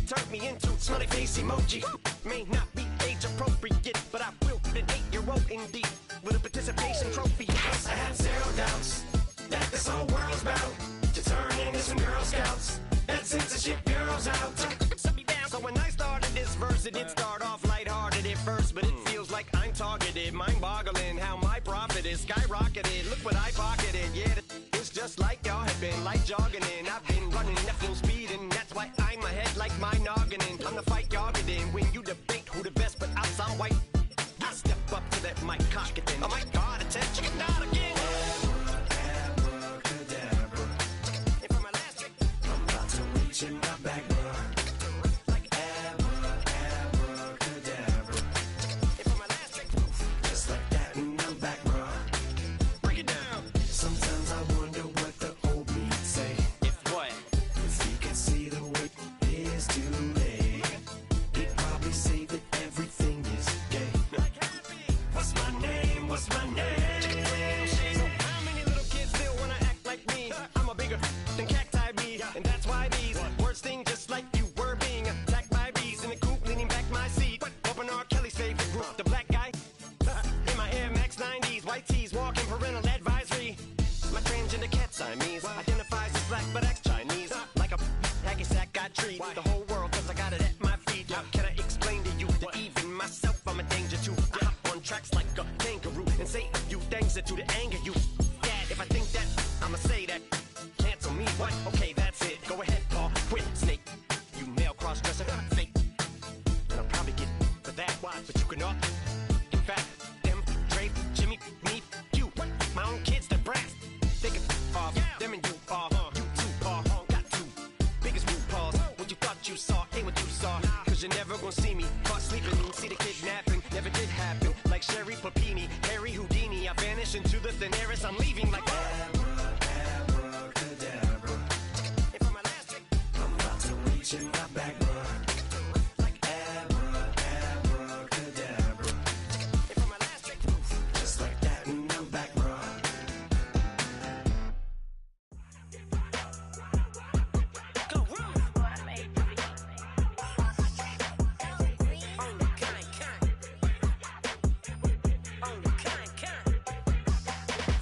turned me into smiley face emoji. May not be age appropriate, but I will put an 8-year-old indeed with a participation trophy. Yes, I have zero doubts that this whole world's bound to turn into some Girl Scouts. That censorship bureau's out. Set me down. So when I started this verse, it did start off lighthearted at first, but it feels like I'm targeted. Mind-boggling how my profit is skyrocketed. Look what I pocketed. Yeah, it's just like y'all have been light jogging in. I've been running at full speed, and that's why I'm ahead like my noggin. I'm the fight y'all get in when you debate who the best, but I'm some white. I step up to that mic, cock it then. Oh my God, attention, not again. Abracadabra. And for my last trick, I'm about to reach in my back, bruh. like Abracadabra. and for my last trick, Just like that, and I'm back, bruh. break it down. Sometimes I wonder what the old me'd say. If what? If he could see the way it is today, he'd probably say that everything is gay. What's my name? What's my name? So how many little kids still wanna act like me? I'm a bigger than cacti bee, and that's why these words sting just like you were being attacked by bees in the coop, leaning back my seat. Open R. Kelly's favorite group, the black guy. In my Air Max 90s, white tees, walking parental advisory. My transgender cat Siamese identifies as black but acts Chinese. Like a hacky sack I treat the whole world cause I got it at my feet. How can I explain to you that even myself I'm a danger to? I hop on tracks like a kangaroo and say a few things that to the anger you. Dad, if I think that, I'ma say that. Cancel me, what? Okay, that's it. Go ahead, Paul, quit, snake. You male cross-dresser, fake. And I'll probably get for that, but you can all. In fact, them, Dre, Jimmy, me, you. My own kids, the brass. They can off, them and you off. You too, Paul, got two biggest root paws. What you thought you saw ain't what you saw. Cause you're never gonna see me caught sleeping. See the kidnapping, never did happen. Like Sherry Papini, Harry Houdini. I vanish into the thin air as I'm leaving like Abracadabra. And for my last trick, I'm about to reach in my back, bruh. like Abracadabra. and for my last trick, Just like that, and I'm back, bruh. go run. On the kind. On the kind.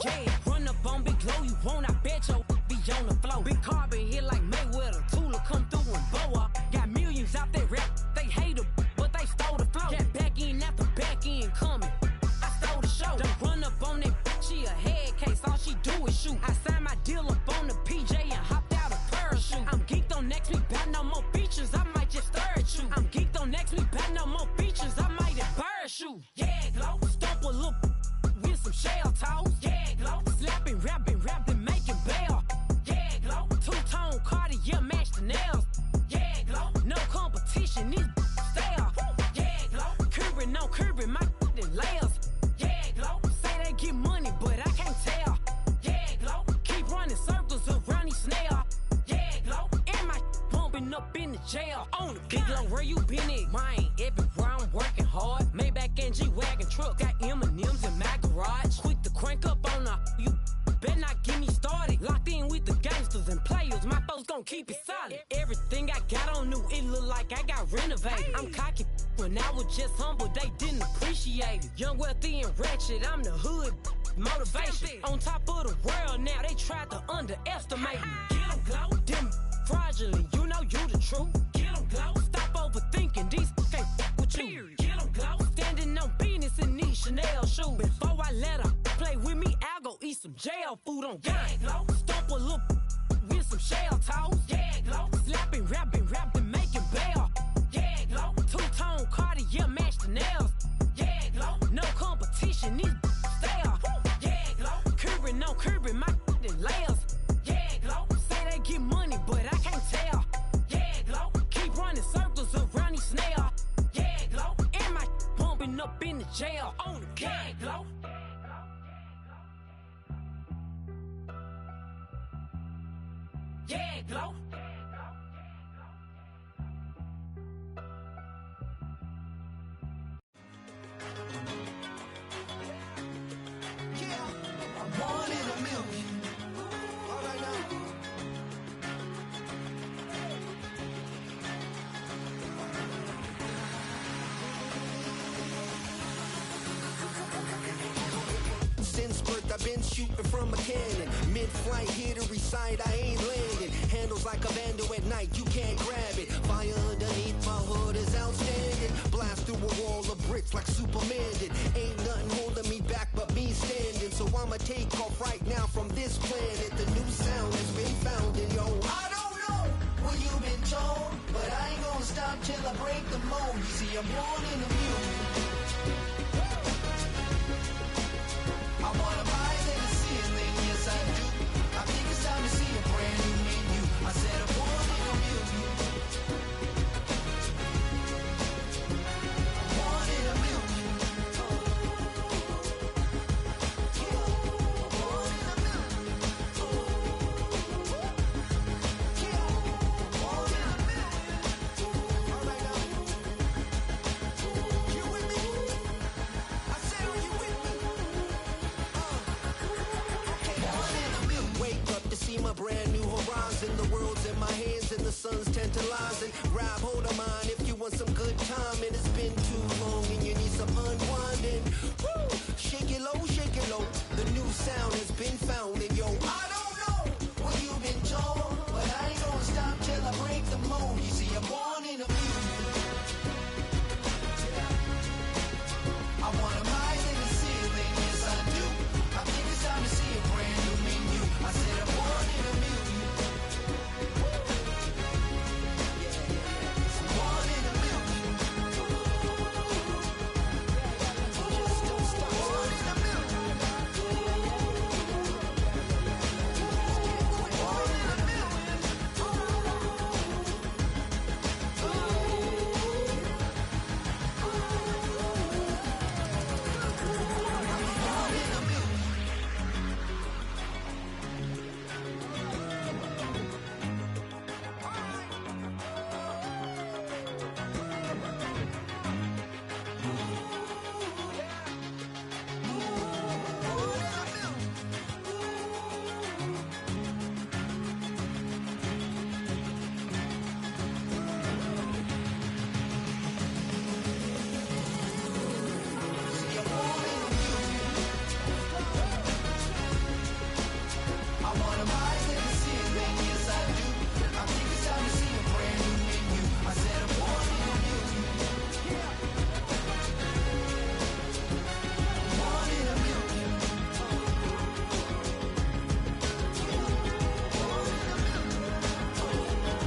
Yeah, run up on Big Glow, you won't, I bet your be on the floor. Big carbon hit like Mayweather, Tula come through and blow up. Got millions out there rap, they hate her, but they stole the flow. Got back in after back in coming, I stole the show. Don't run up on that bitch, she a head case, all she do is shoot. I signed my deal up on the PJ and hopped out a parachute. I'm geeked on next week, bout no more features, I might just stir at you. I'm geeked on next week, bout no more features, I might embarrass you. Yeah, Glow, stomp a little with some shell toes. Yeah, Glow, slapping, rapping, making bail. Yeah, Glow, two-tone Cartier match the nails. Yeah, Glow, no competition, these stale. Yeah, Glow, curbing, no curbing, my layers. Yeah, Glow, say they get money, but I can't tell. Yeah, Glow, keep running circles around these snails. Yeah, Glow, and my bumping up in the jail. On the Big Glow, where you been at? Mine, everywhere I'm working hard. Maybach and G-Wagon truck, got M&M's in my garage. Quick to crank up on her, you better not give me was just humble, they didn't appreciate it. Young, wealthy, and ratchet, I'm the hood motivation. On top of the world now, they tried to underestimate me. Get 'em, glow. Them fraudulent, you know you the truth. Get 'em, glow. Stop overthinking, these can't with you. Get 'em, glow. Standing on business in these Chanel shoes. Before I let her play with me, I'll go eat some jail food on gang. Glow. Stomp a little with some shell toes. Yeah, glow. Slapping, rapping, making bail. Yeah, glow. Two-tone Cartier match the nails. Yeah, glow. No competition, these stale. Yeah, glow. Curbing, no curbing, my layers. Yeah, glow. Say they get money, but I can't tell. Yeah, glow. Keep running circles around these snails. Yeah, glow. And my bumping up in the jail. On the yeah, glow. Yeah, glow. Yeah, I'm one in a million. All right now. Since birth, I've been shooting from a cannon. Mid-flight, here to recite, I ain't landing. Handles like a vandal at night, you can't grab it. Fire underneath my hood is outstanding. Blast through a wall of bricks like Superman did. Ain't nothing holding me back but me standing. So I'ma take off right now from this planet. The new sound has been found in yo. I don't know what you've been told, but I ain't gonna stop till I break the mold. You see, I'm born in a million. I wanna rise in the ceiling, yes I do. I think it's time to see a brand new menu. I said I'm born in a million. I'm born in a million. Yeah, I'm born in a million. Yeah, I'm born in a million. All right now. You with me? I said, are you with me? Wake up to see my brand new horizon. The world's in my hands and the sun's tantalizing. Grab hold of mine if you want some good time. And it's been too long and you need some unwinding. Woo! Shake it low, shake it low. The new sound has been found. And yo, I don't know what you've been told, but I ain't gonna stop till I break the mold. You see, I'm born in a million. I wanna rise in the ceiling, yes I do. I think it's time to see a brand new menu. I said I'm born in a million. I'm born in a million. Just don't stop. Born in a million. Born in a million. Born in a million. I wanna rise in the ceiling, yes I do. I think it's time to see a brand new menu. I said I'm born in a million. I'm born in a million. Born in a million. Born in a million.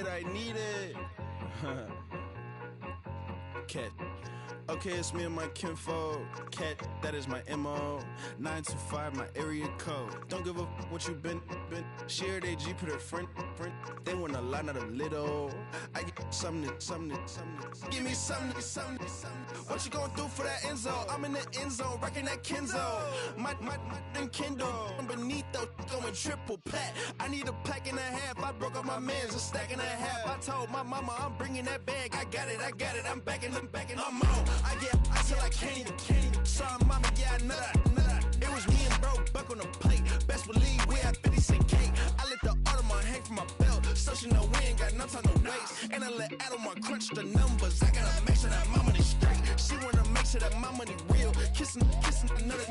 I need it. Kid. Okay, it's me and my kinfolk. Cat, that is my MO. 925, my area code. Don't give a what you been. Shared AG, put her friend. They want a lot, not a little. I get something. Give me something. What you gonna do for that end zone? I'm in the end zone, rocking that Kenzo. My Kindle. Beneath though, going triple plat. I need a pack and a half. I broke up my man's a stack and a half. I told my mama I'm bringing that bag. I got it. I'm backing, I'm on. I get till I can't even. Sorry, mama, yeah, I know that. It was me and bro, buck on the plate. Best believe we had 50 cent cake. I let the Audemars hang from my belt, so she know we ain't got no time to waste. And I let Audemars crunch the numbers. I gotta make sure that my money straight. She wanna make sure that my money real. Kissing another.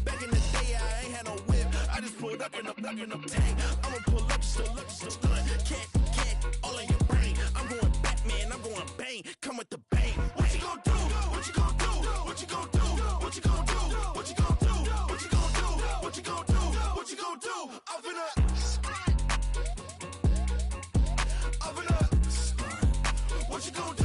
Back in the day, I ain't had no whip. I just pulled up in the tank. I'ma pull up just to stun. Cat, all in your brain. I'm going Batman, I'm going bang. Come with the bang. What you gonna do? What you gonna do? What you gonna do? What you gonna do? What you gonna do? What you gonna do? What you gonna do? What you gonna do? I'm finna. What you gonna do?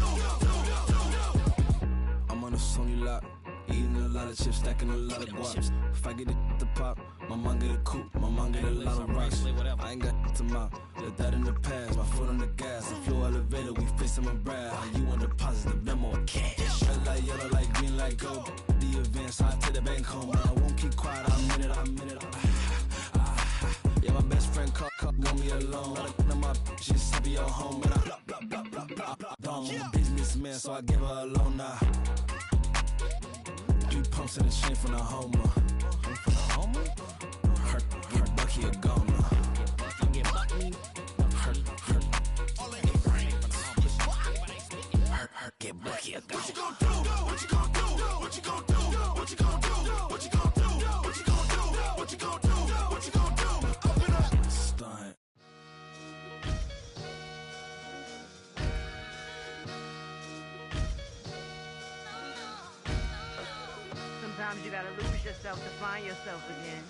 I'm on a Sony lot, eating a lot of chips, stacking a lot of guaps. If I get it to pop, my mom get a coupe, my mom get a lot of rocks. I ain't got to mouth, let that in the past. My foot on the gas, I flew elevator, we facing my brad. How you want to deposit the memo or cash? Red light, yellow light, green light, gold. The events, I take the bank home, but I won't keep quiet. I'm in it. Yeah, my best friend called, want me alone. None of my bitches be your home, and I blah. I'm a businessman, so I give her a loan now. 3 pumps in the chain from the Homer. Her Bucky a goner. Her all in your brain. Her get Bucky a goner. What you gonna do? What you gonna do? What you gonna do? What you gonna do? What you gonna do? What you gonna do? What you gonna do? What you gonna do? Open up. Stunt. Sometimes you gotta lose yourself to find yourself again.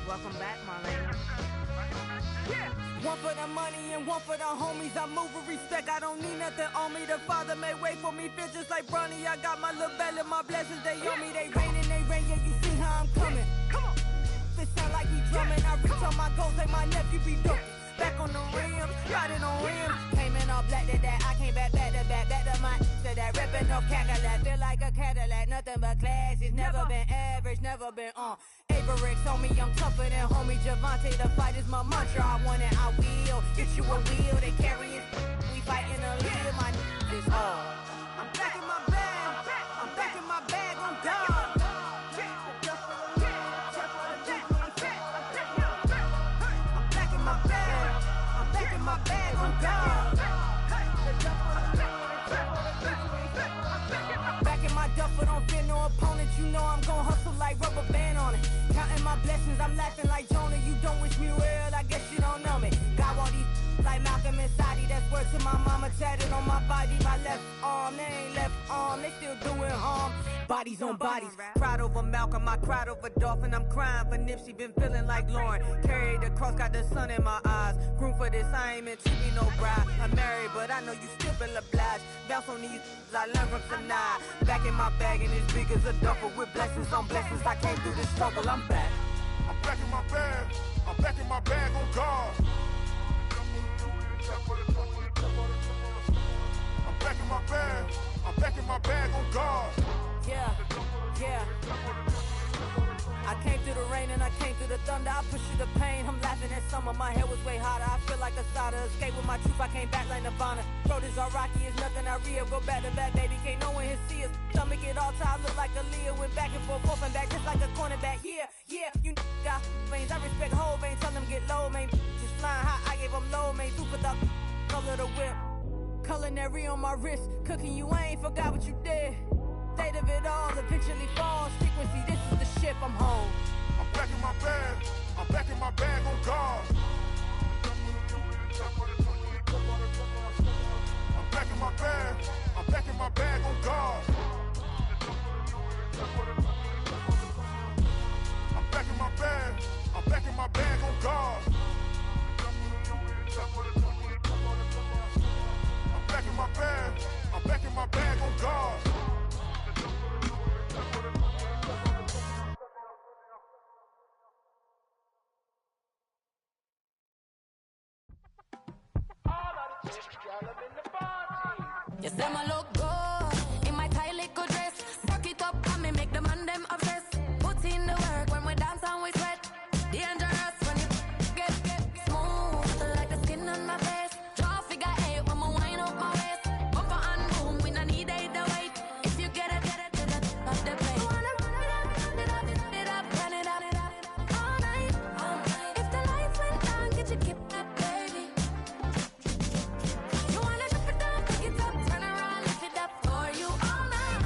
Welcome back, Marlena. Yeah. One for the money and one for the homies. I move with respect, I don't need nothing on me. The Father may wait for me, feel just like Bronny. I got my little belly, my blessings, they on me. They rain, yeah, you see how I'm coming. Come on. This sound like he drumming. I reach on my goals like my nephew be dope. Back on the rims, riding on rims. Came in all black to that, I came back to my to that ripping off Cadillac. Feel like a Cadillac, nothing but class. It's never been average, never been on. Averix on me, I'm tougher than homie Javante. The fight is my mantra, I want it, I will. Get you a wheel, they carry it. We fighting a little, my is all. I'm back in my bag on God. My bag on God. Back in my duffel, don't fear no opponent. You know I'm gon' hustle like rubber band on it. Counting my blessings, I'm laughing like Jonah. You don't wish me well, I guess you don't know me. Got all these like Malcolm and Sadie. That's word to my mama, tatted on my body. My left arm, they ain't left arm, they still doing harm. Bodies on bodies, cried over Malcolm, I cried over Dolphin. I'm crying for Nipsey, been feeling like Lauren. Carried the cross, got the sun in my eyes. Room for this, I ain't meant to be no bride. I'm married, but I know you still feel obliged. Bounce on these, I learned from tonight. Back in my bag, and it's big as a duffel. With blessings on blessings, I came through the struggle, I'm back. I'm back in my bag, I'm back in my bag on God. I'm back in my bag, I'm back in my bag on God. Yeah. I came through the rain and I came through the thunder. I pushed through the pain, I'm laughing at summer. My head was way hotter, I feel like a starter. Escape with my truth, I came back like Nirvana. Road is all rocky, it's nothing I real. Go back to back, baby, can't no one here see us. Stomach it all tied, look like a Leah. Went back and forth and back, just like a cornerback. Yeah, you got veins, I respect whole veins. Tell them get low, man. Just flying high, I gave them low, man. Super the color the whip. Culinary on my wrist, cooking you, I ain't forgot what you did. State of it all, eventually falls. Frequency, this is the ship, I'm home. I'm back in my bag, I'm back in my bag on God. I'm back in my bag, I'm back in my bag on God. I'm back in my bag, I'm back in my bag on God. I'm back in my bag, I'm back in God. You say my look good in my tight little dress. Suck it up and me make the man them obsessed. Put in the work when we dance and we sweat. Dangerous when you get smooth like the skin on my face. Draw figure 8 when I wind up my waist. Bumper and boom, we no need it to wait. If you get it, off the plate. You wanna run it up, run it up, all night, all night. If the lights went down, get your kip up, baby. You wanna drop it down, pick it up, turn around, lift it up for you all night.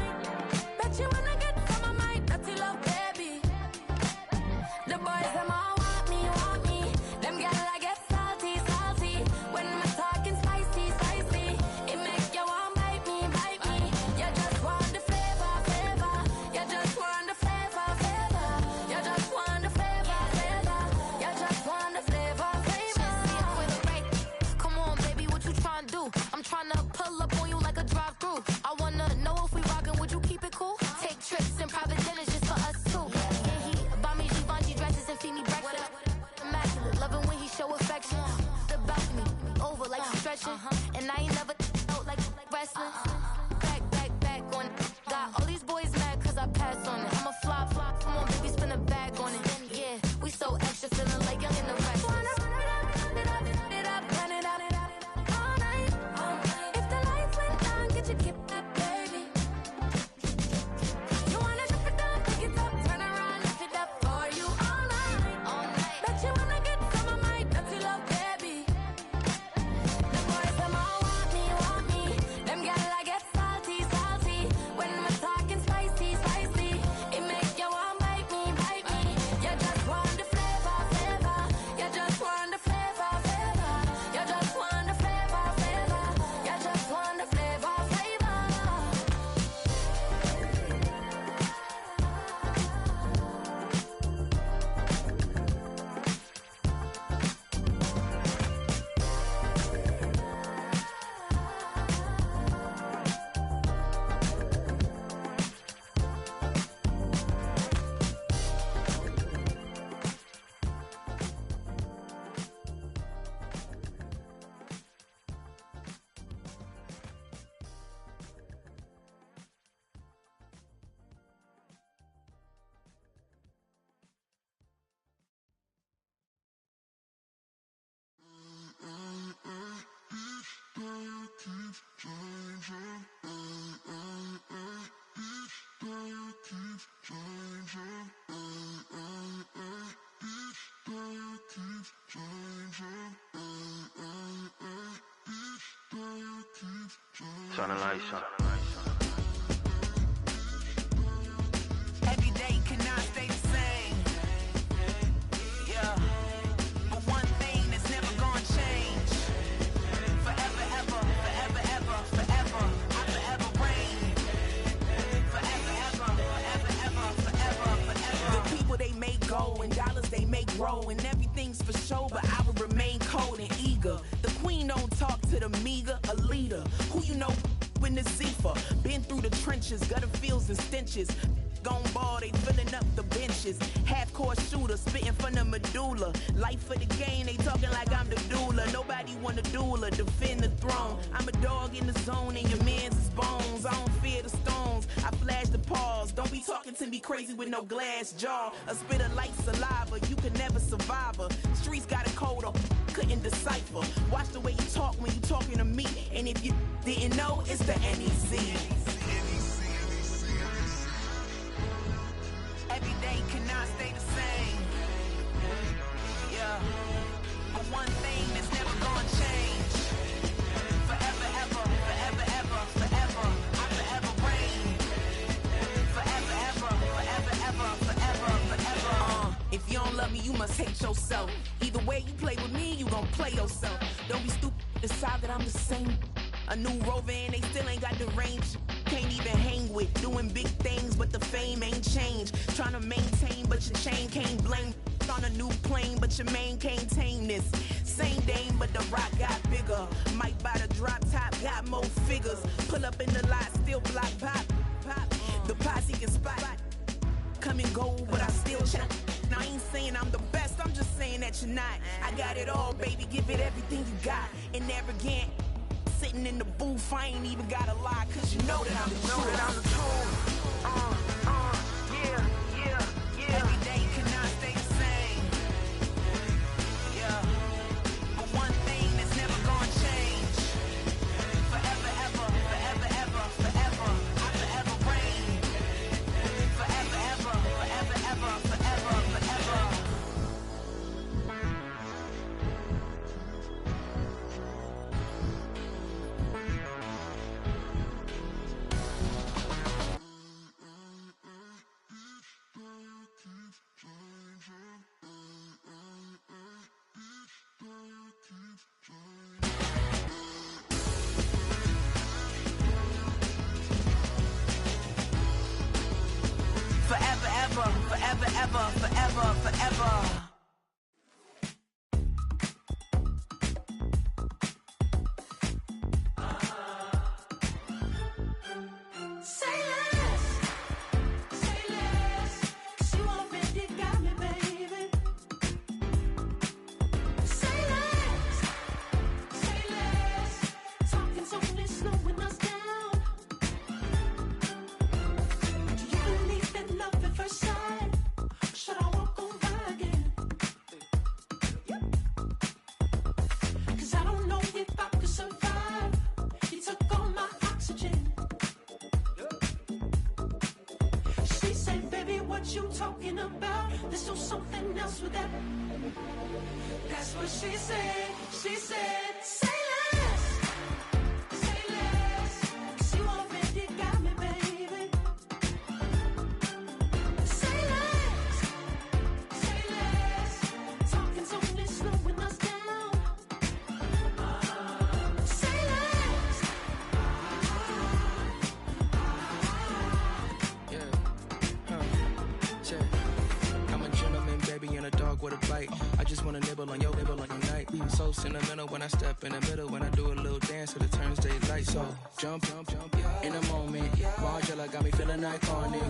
Bet you wanna get some of my dirty love, baby. The boys them all want me. Them gyal I get salty. When I'm talking spicy. It make you want bite me. You just want the flavor. You just want the flavor. You just want the flavor. You just want the flavor. With a right. Come on, baby, what you tryna do? I'm tryna pull up on you like a drive-through. I wanna know if we rockin', would you keep it cool? Take trips and private dinners just for us two. Yeah, he buy me Givenchy dresses and feed me breakfast. Immaculate, loving when he show affection. The balcony, over like she's stretching. And I ain't never out like wrestling. Back on it. Got all these boys mad cause I passed on it. I'm a flop. Come on, baby, spin a bag on it. Yeah, we so extra, feeling like young in the rest. Run it up, all night. If the lights went down, get your kip up, baby. You wanna drop it down, pick it up, turn around, lift it up for you all night. Bet you wanna get some of my dirty love, baby. The boys them all want me. Them gyal I get salty. When I'm talking spicy. It make you want bite me. You just want the flavor. You just want the flavor. You just want the flavor. You just want the flavor. Turn the lights on. Every day cannot stay the same. Yeah. But one thing that's never gonna change. Forever, ever. I forever reign. Forever. The people they make go and dollars they make grow and everything's for show, but I will remain cold and eager. The queen don't talk to the meager, a leader. Who you know in the Zephyr? Been through the trenches, gutter fields and stenches. Gone ball, they filling up the benches. Half-court shooter, spitting from the medulla. Life for the game, they talking like I'm the doula. Nobody want a doula, defend the throne. I'm a dog in the zone and your man's is bones. I don't fear the stones, I flash the paws. Don't be talking to me crazy with no glass jaw. A spit of light saliva, you can never survive her. Streets got a code up, couldn't decipher. Watch the way you talk when you talking to me. And if you didn't know, it's the NEC. Every day cannot stay the same. Yeah. But one thing that's never gonna change. Forever, ever. I forever reign. Forever. If you don't love me, you must hate yourself. Either way you play with me, you gon' play yourself. Don't be stupid, decide that I'm the same. A new rover and they still ain't got the range. Can't even hang with, doing big things, but the fame ain't changed. Tryna maintain, but your chain can't blame. On a new plane, but your main can't tame this. Same dame, but the rock got bigger. Might buy the drop top, got got more figures. Pull up in the lot, still block pop. The posse can spot. Come and go, but I still check. Now I ain't saying I'm the best, I'm just saying that you're not. I got it all, baby, give it everything you got. And arrogant, sitting in the booth, I ain't even gotta lie, cause you know that I'm the truth. Yeah. Every day cannot stay the same. Yeah. But one thing that's never gonna change. Forever, ever, forever, ever, forever. I forever reign. Forever, ever, forever, ever, forever, forever. Forever, ever, forever, ever, forever, forever. Say less, 'cause you already got me, baby. Say less, talking's only slowing us down. Do you believe in love at first sight? Should I walk on by again? 'Cause I don't know if I could survive. You took all my oxygen. She said, baby, what you talking about? There's still something else with that. That's what she said. She said, say less, 'cause you already got me, baby. Say less, talking's only slowing us down. Say less. I'm a gentleman, baby, and a dog with a bite. I just wanna nibble on your night. So sentimental when I step in the middle. When I do a little dance till it turns daylight. So jump in the moment. Margella got me feeling iconic.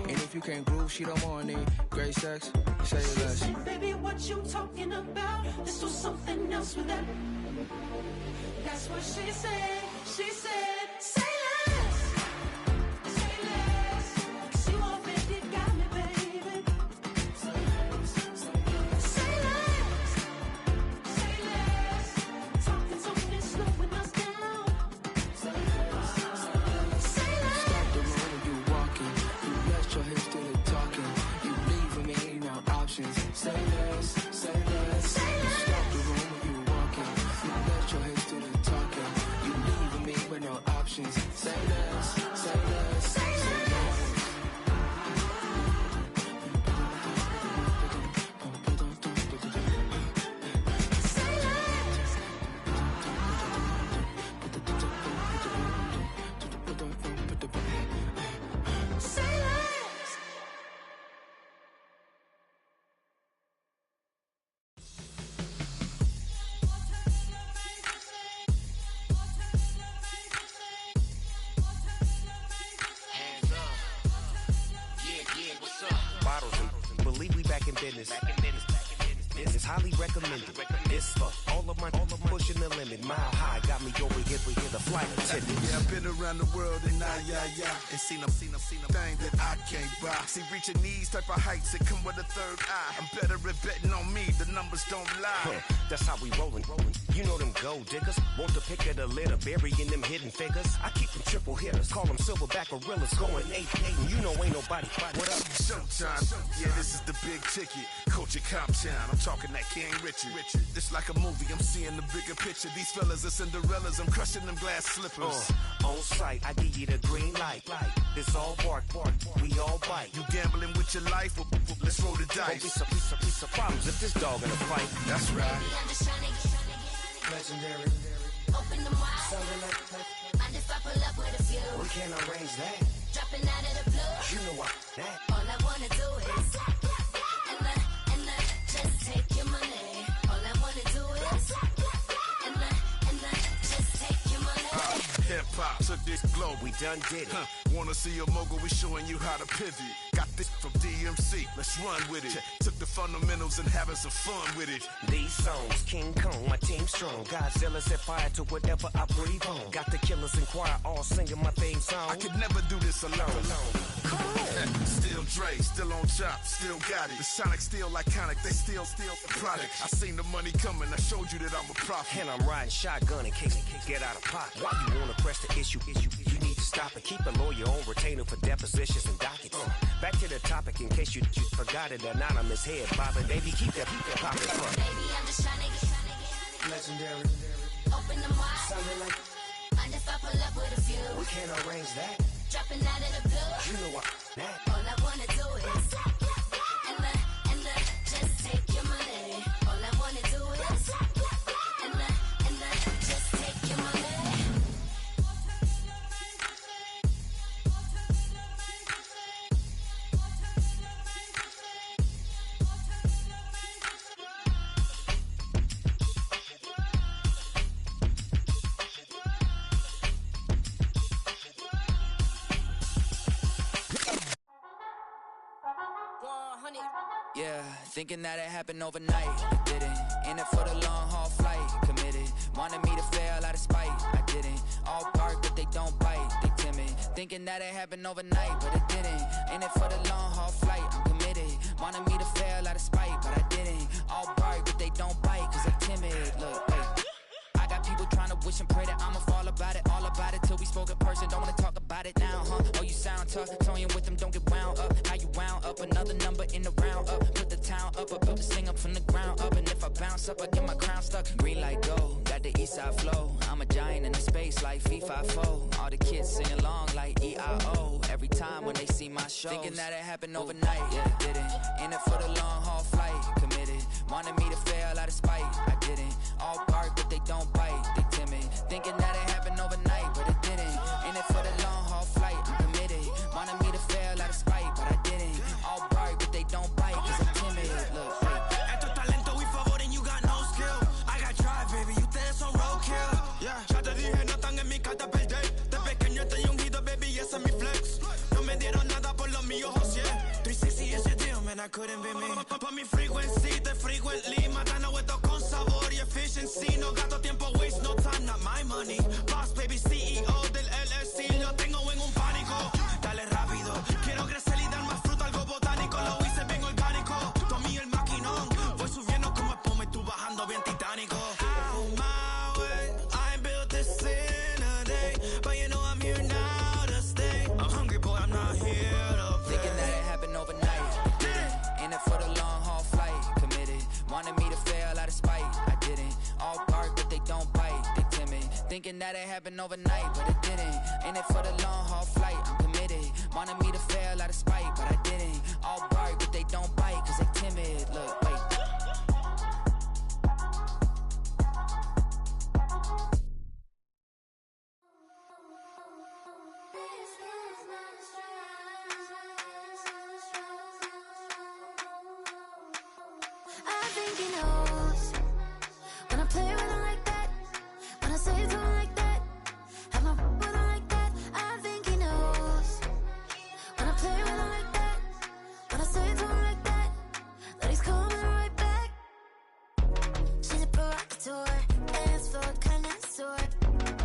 And if you can't groove, she don't want it. Great sex, say She less. said, baby, what you talking about? There's still something else with that. That's what she said. She said, say less, 'cause you already got me, baby. Say less, talking's only slowing us down. Say less. Stop the road when you walking. You rest your hips till they talking. You leaving me no options. Say less. Stop the road when you walking. You rest your hips till they talking. You leaving me with no options. Say less. Say less. Hands up. Yeah, what's up? Bottles and believe we back in business. This is highly recommended. This for all of my pushing the limit. Mile high got me over here for the flight attendant. Yeah, I've been around the world and and seen them thing that I can't buy. See, reaching these type of heights, it come with a third eye. I'm better at betting on me, the numbers don't lie. That's how we rollin'. You know them gold diggers, want the pick of the litter, burying them hidden figures. I keep them triple hitters, call them silverback gorillas, going 8-8, and you know ain't nobody. What up? Showtime, yeah, this is the big ticket. Coach at Comptown, I'm talking that King Richard. This like a movie, I'm seeing the bigger picture. These fellas are Cinderellas, I'm crushing them glass slippers. On sight, I give you the green light. This all bark, we all bite. You gambling with your life, let's roll the dice. Won't be piece of problems if this dog in a fight. That's right. I'm just trying to get Legendary. open them wide. Something like Mind if I pull up with a few? we can't arrange that. Dropping out of the blue. You know what? That. All I wanna do is and just take your money. All I wanna do is and just take your money. hip-hop took this globe, we done did it. Wanna see a mogul, we showing you how to pivot. Got this from DMC, let's run with it. Took the fundamentals and having some fun with it. These songs, King Kong, my team strong. Godzilla set fire to whatever I breathe on. Got the killers in choir all singing my theme song. I could never do this alone. Still Dre, still on top, still got it. The Sonic still iconic, they still the product. I seen the money coming, I showed you that I'm a prophet. And I'm riding shotgun in case get out of pocket. Why you wanna press the issue? You need to stop it. Keep a lawyer on retainer for depositions and dockets. Back to the topic in case you forgot it. Anonymous head bobbing, baby, keep that popping front. Baby, I'm just trying to get Legendary. Open them wide. Sounding like Mind if I pull up with a few? we can't arrange that. Dropping out of the blue. You know what that. All I wanna do is and just take your money. All I wanna do is and just take your money. Yeah, thinking that it happened overnight, it didn't. In it for the long haul flight, committed. Wanted me to fail out of spite, I didn't. All bark but they don't bite, they timid. Thinking that it happened overnight, but it didn't. In it for the long haul flight, I'm committed. Wanted me to fail out of spite, but I didn't. All bark but they don't bite, cause they timid. Look, wait. I got people trying to wish and pray that I'ma fall about it, all about it till we spoke in person. Don't wanna talk about it now, huh? Oh, you sound tough, toying with them, don't get wound up. How you wound up? Another number in the round up. Put the town up, I built this thing up from the ground up. And if I bounce up, I get my crown stuck. Green light go, got the east side flow. I'm a giant in the space like FIFA4. All the kids sing along like EIO. Every time when they see my shows. Thinking that it happened overnight, yeah, didn't. In it for the long haul flight, committed. Wanted me to fail out of spite, I didn't. All bark but they don't bite, they timid. Thinking that it happened overnight, but it didn't. In it for the long haul flight, I'm committed. Wanted me to fail out of spite, but I didn't. All bark but they don't bite, cause I'm timid. Look, Esto es talento y favor and you got no skill. I got drive, baby, ustedes son roadkill. Yeah, ya te dije, no están en mi carta perder. De pequeño estoy ungido, baby, ese es mi flex. No me dieron nada por los míos, José. 360 is your deal, man, I couldn't be me. Pa' mi frequency, te frequently. Matando esto con sabor y efficiency. No gasto tiempo, waste no time, not my money. Boss, baby, CEO del LLC. Lo tengo en un pánico. Dale rápido, quiero crecer y dar más fruto, algo botánico. Lo hice bien orgánico. Tomé el maquinón. Voy subiendo como espuma y tú bajando bien titánico. On my way, I ain't built this in a day. But you know I'm here now to stay. I'm hungry, boy, I'm not here to play. thinking that it happened overnight, didn't. In it for the long haul flight, committed. Wanted me to fail out of spite, I didn't. All bark but they don't bite, they timid. Thinking that it happened overnight, but it didn't. In it for the long haul flight, I'm committed. Wanted me to fail out of spite, but I didn't. All bark but they don't bite, cause they timid. Look, wait. I think he knows when I play with him like that, when I say to him like that, have my with him like that. I think he knows when I play with him like that, when I say to him like that, that he's coming right back. She's a provocateur, dance floor connoisseur,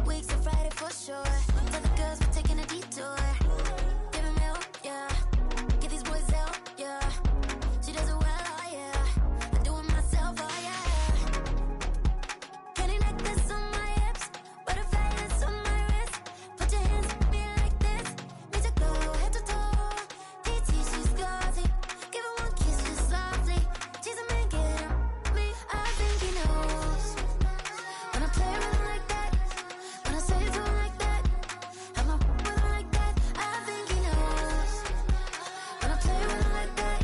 weeks of Friday for sure. Tell the girls we're taking a detour. Give him help, yeah. Get these boys out, yeah. She does it well, oh yeah. I do it myself, oh yeah. Penny necklace on my hips, butterflies on my wrist. Put your hands on me like this. Need to go head to toe. PT, she's gauzy. Give her one kiss just softly. She's a man, get him me. I think he knows when I play with him like that, when I say to him like that, have my with him like that. I think he knows when I play with him like that,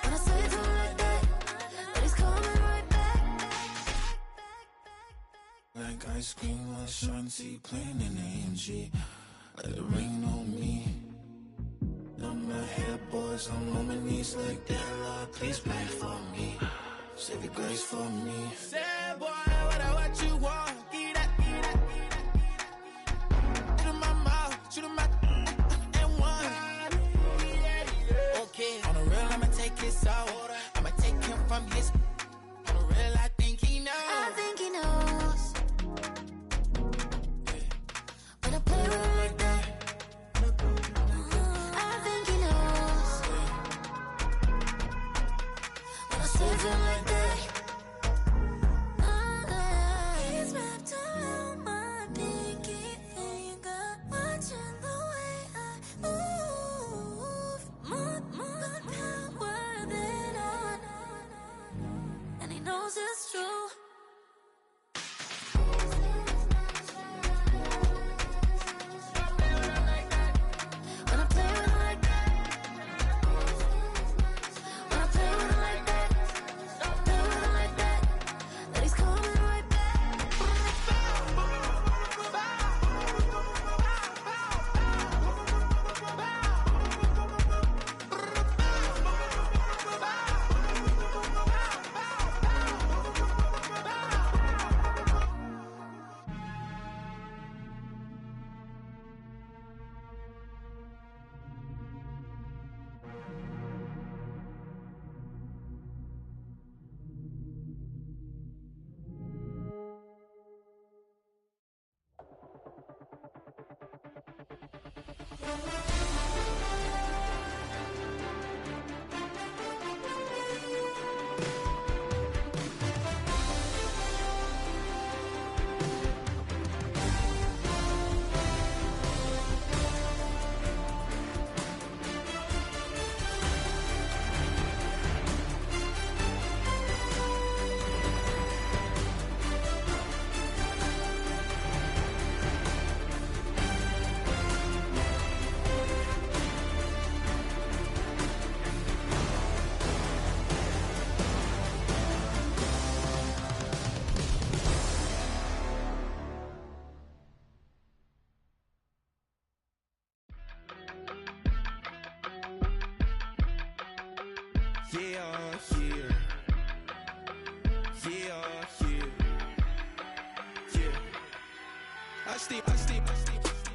when I say to him like that, that he's coming right back. Like ice cream on Shanty, playing in AMG. Let it rain on me. I'm not here, boys. I'm on my knees like that. Lord, please pray for me. Save your grace for me. Say, boy, what you want? Get that, moving like that. He's wrapped around my pinky finger, watching the way I move. More power than on, and he knows it's true. When I play with him like that, when I play with him like that, play with him like that, then he's coming right back.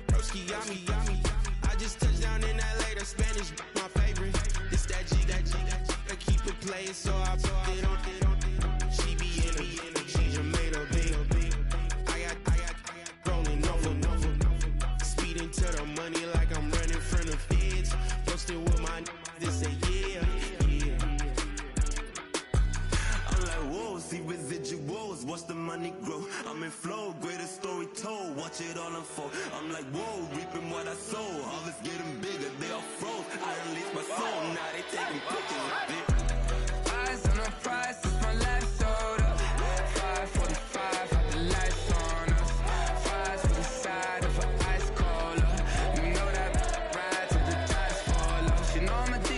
Broski, yummy. I just touched down in LA, the Spanish, my favorite. This that G. I keep it playing, so I put it on. She be in it, she just made a big. I got rolling over. Speeding to the money like I'm running from the feds. Posting with my they say yeah. I'm like, whoa, see residuals, watch the money grow. I'm in flow, greatest story told, watch it all unfold. I'm like, whoa, reaping what I sow. Harvest getting bigger, they all froze. I release my soul, now they taking pictures of it. Eyes on the prize, it's my last soda. 5:45, have the lights on us. Fries with the side of an ice cola. You know that ride till the dice fall off. She know I'm a D,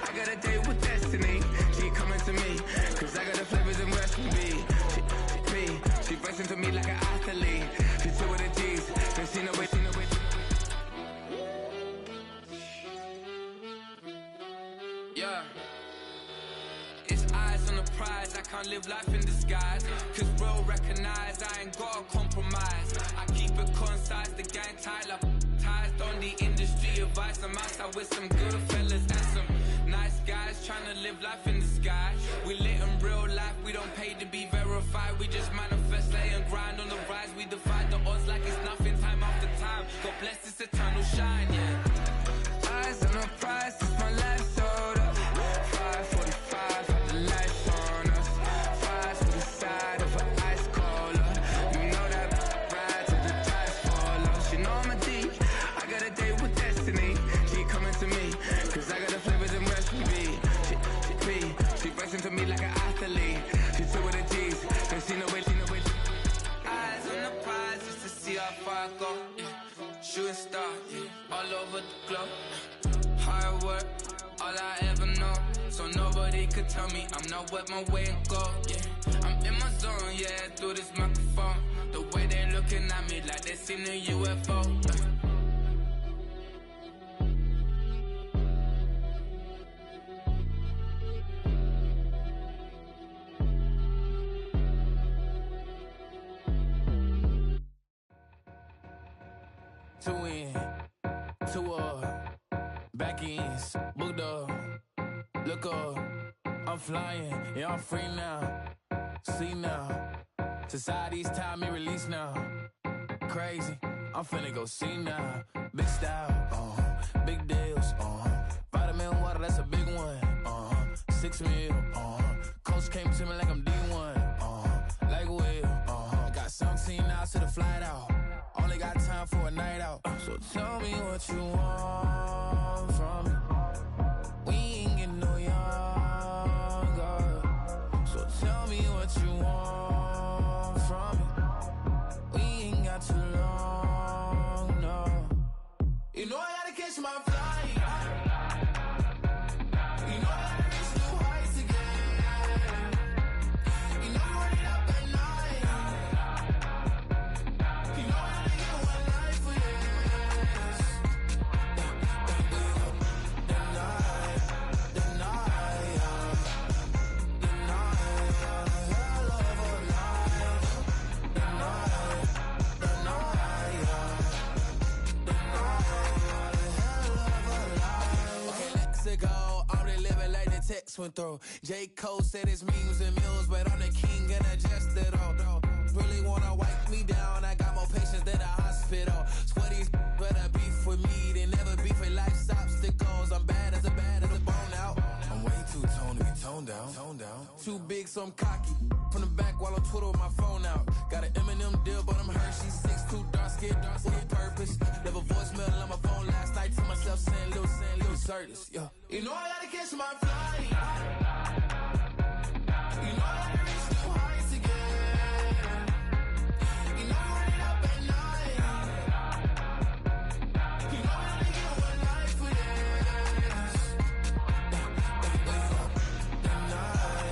I got a date with destiny. She coming to me, cause I got the flavors and recipe. She pressing to me like an athlete. She two with the G's, then she know it. Yeah. It's eyes on the prize, I can't live life in disguise. Cause real recognize I ain't gotta compromise. I keep it concise, the gang tight like ties. On the industry advice, I'm outside with some good fellas and some nice guys trying to live life in the sky. We lit in real life, we don't pay to be verified. We just manifest, lay and grind on the rise. We defy the odds like it's nothing, time after time. God bless this eternal shine, yeah. Eyes on the prize, it's my last soda. 5:45, have the lights on us. Fries with the side of an ice cola. You know that ride till the dice fall off. She know I'm a D, I got a date with destiny. She coming to me, cause I got the flavors and recipe. She pressing to me like an athlete. She two with the G's, then she know it. Eyes on the prize, just to see how far I go. Yeah. Shooting star, yeah. All over the globe. Hard work, all I ever know. So nobody could tell me I'm not wet my way and go. Yeah, I'm in my zone, yeah, through this microphone. The way they looking at me like they seen a UFO. Two in, two up, back ends, booked up, look up, I'm flying, yeah, I'm free now, see now, society's time me release now, crazy, I'm finna go see now, big style, big deals, vitamin water, that's a big one, 6 meal, coach came to me like I'm D1. Like Will. I got 17 hours to the flight out. Only got time for a night out. So tell me what you want from me. We ain't getting no younger. So tell me what you want from me. We ain't got too long, no. You know I gotta catch my flight. You know I gotta reach new heights again. You know I'm running up at night. You know I gotta get one life for this. The night, hell of a life. The night, okay, let's go. I'm really living like the text went through. J. Cole said it's memes and mills, but I'm the king and I just it all. Really wanna wipe me down. I got more patience than a hospital. Sweaty better beef with me than never beef with life's obstacles. I'm bad as a bone out. I'm way too toned to be toned down. Too big, so I'm cocky. From the back while I'm Twitter with my phone out. Got an Eminem deal, but I'm Hershey's 6'2", dark skin with purpose. Never voicemail on my phone last night to myself saying little Curtis, yo. You know I gotta catch my flight. You know I gotta reach new heights again. You know I'm running up at night. You know I gotta get one life for this. The night,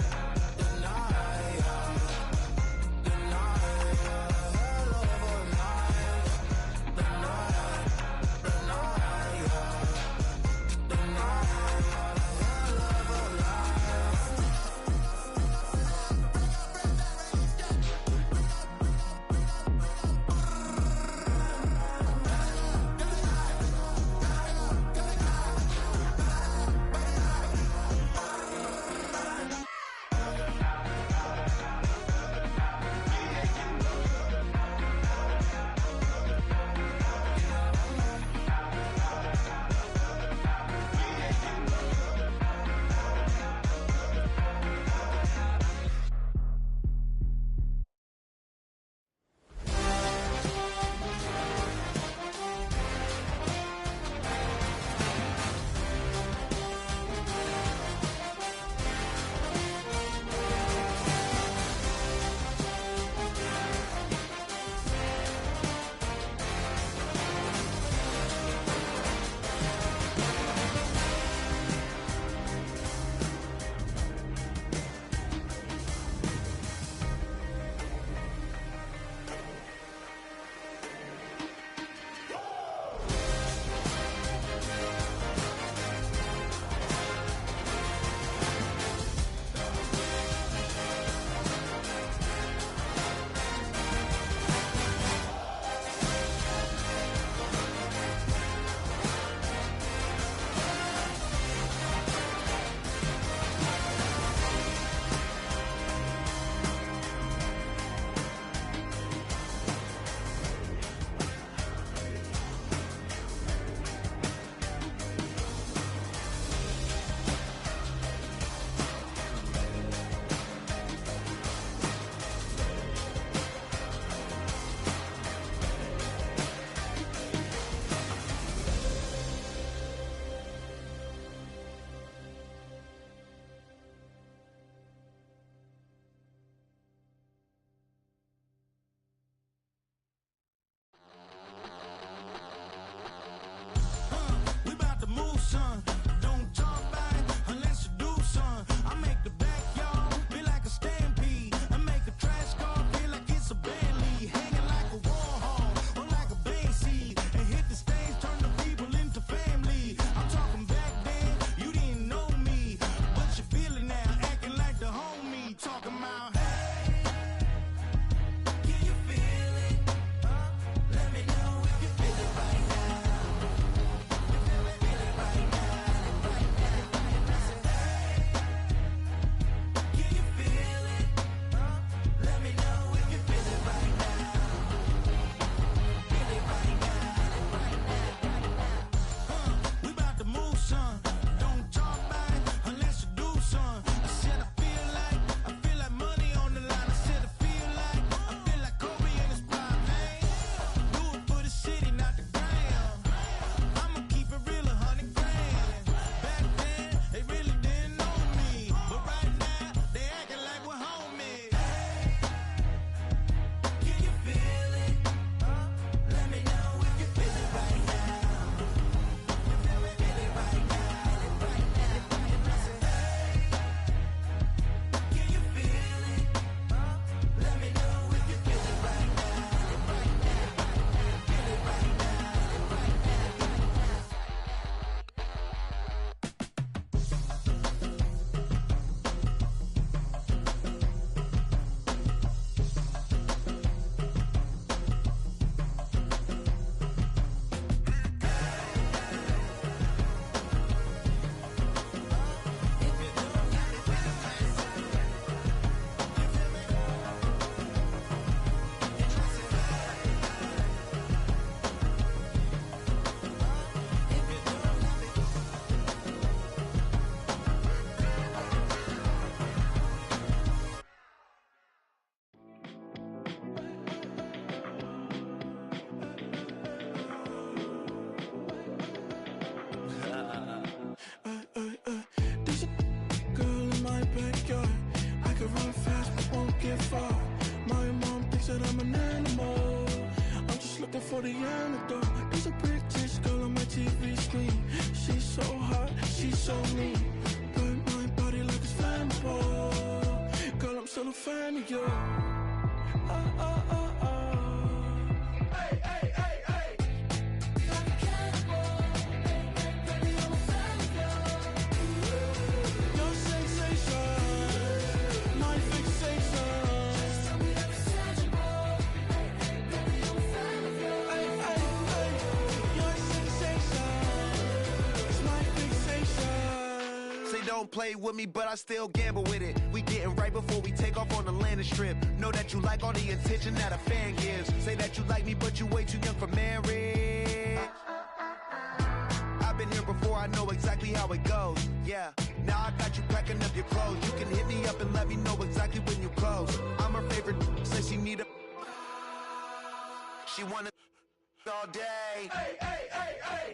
hell of a life. The night. Hell of a life. looking for the antidote. There's a British girl on my TV screen. She's so hot, she's so mean. Burn my body like it's flammable. Girl, I'm still a fan of you. Hey, hey, hey, hey. Like a cannibal. Baby, I'm a fan of you. Your sensation, my fixation. Just tell me that it's tangible. Baby, I'm a fan of you. Hey, hey, hey. Your sensation is my fixation. Say don't play with me, but I still gamble with it. We getting right before we take off on the landing strip. Know that you like all the attention that a fan gives. Say that you like me, but you way too young for marriage. I've been here before, I know exactly how it goes. Yeah, now I got you packing up your clothes. You can hit me up and let me know exactly when you close. I'm her favorite, says she need a. She wanna all day. Hey, hey, hey, hey.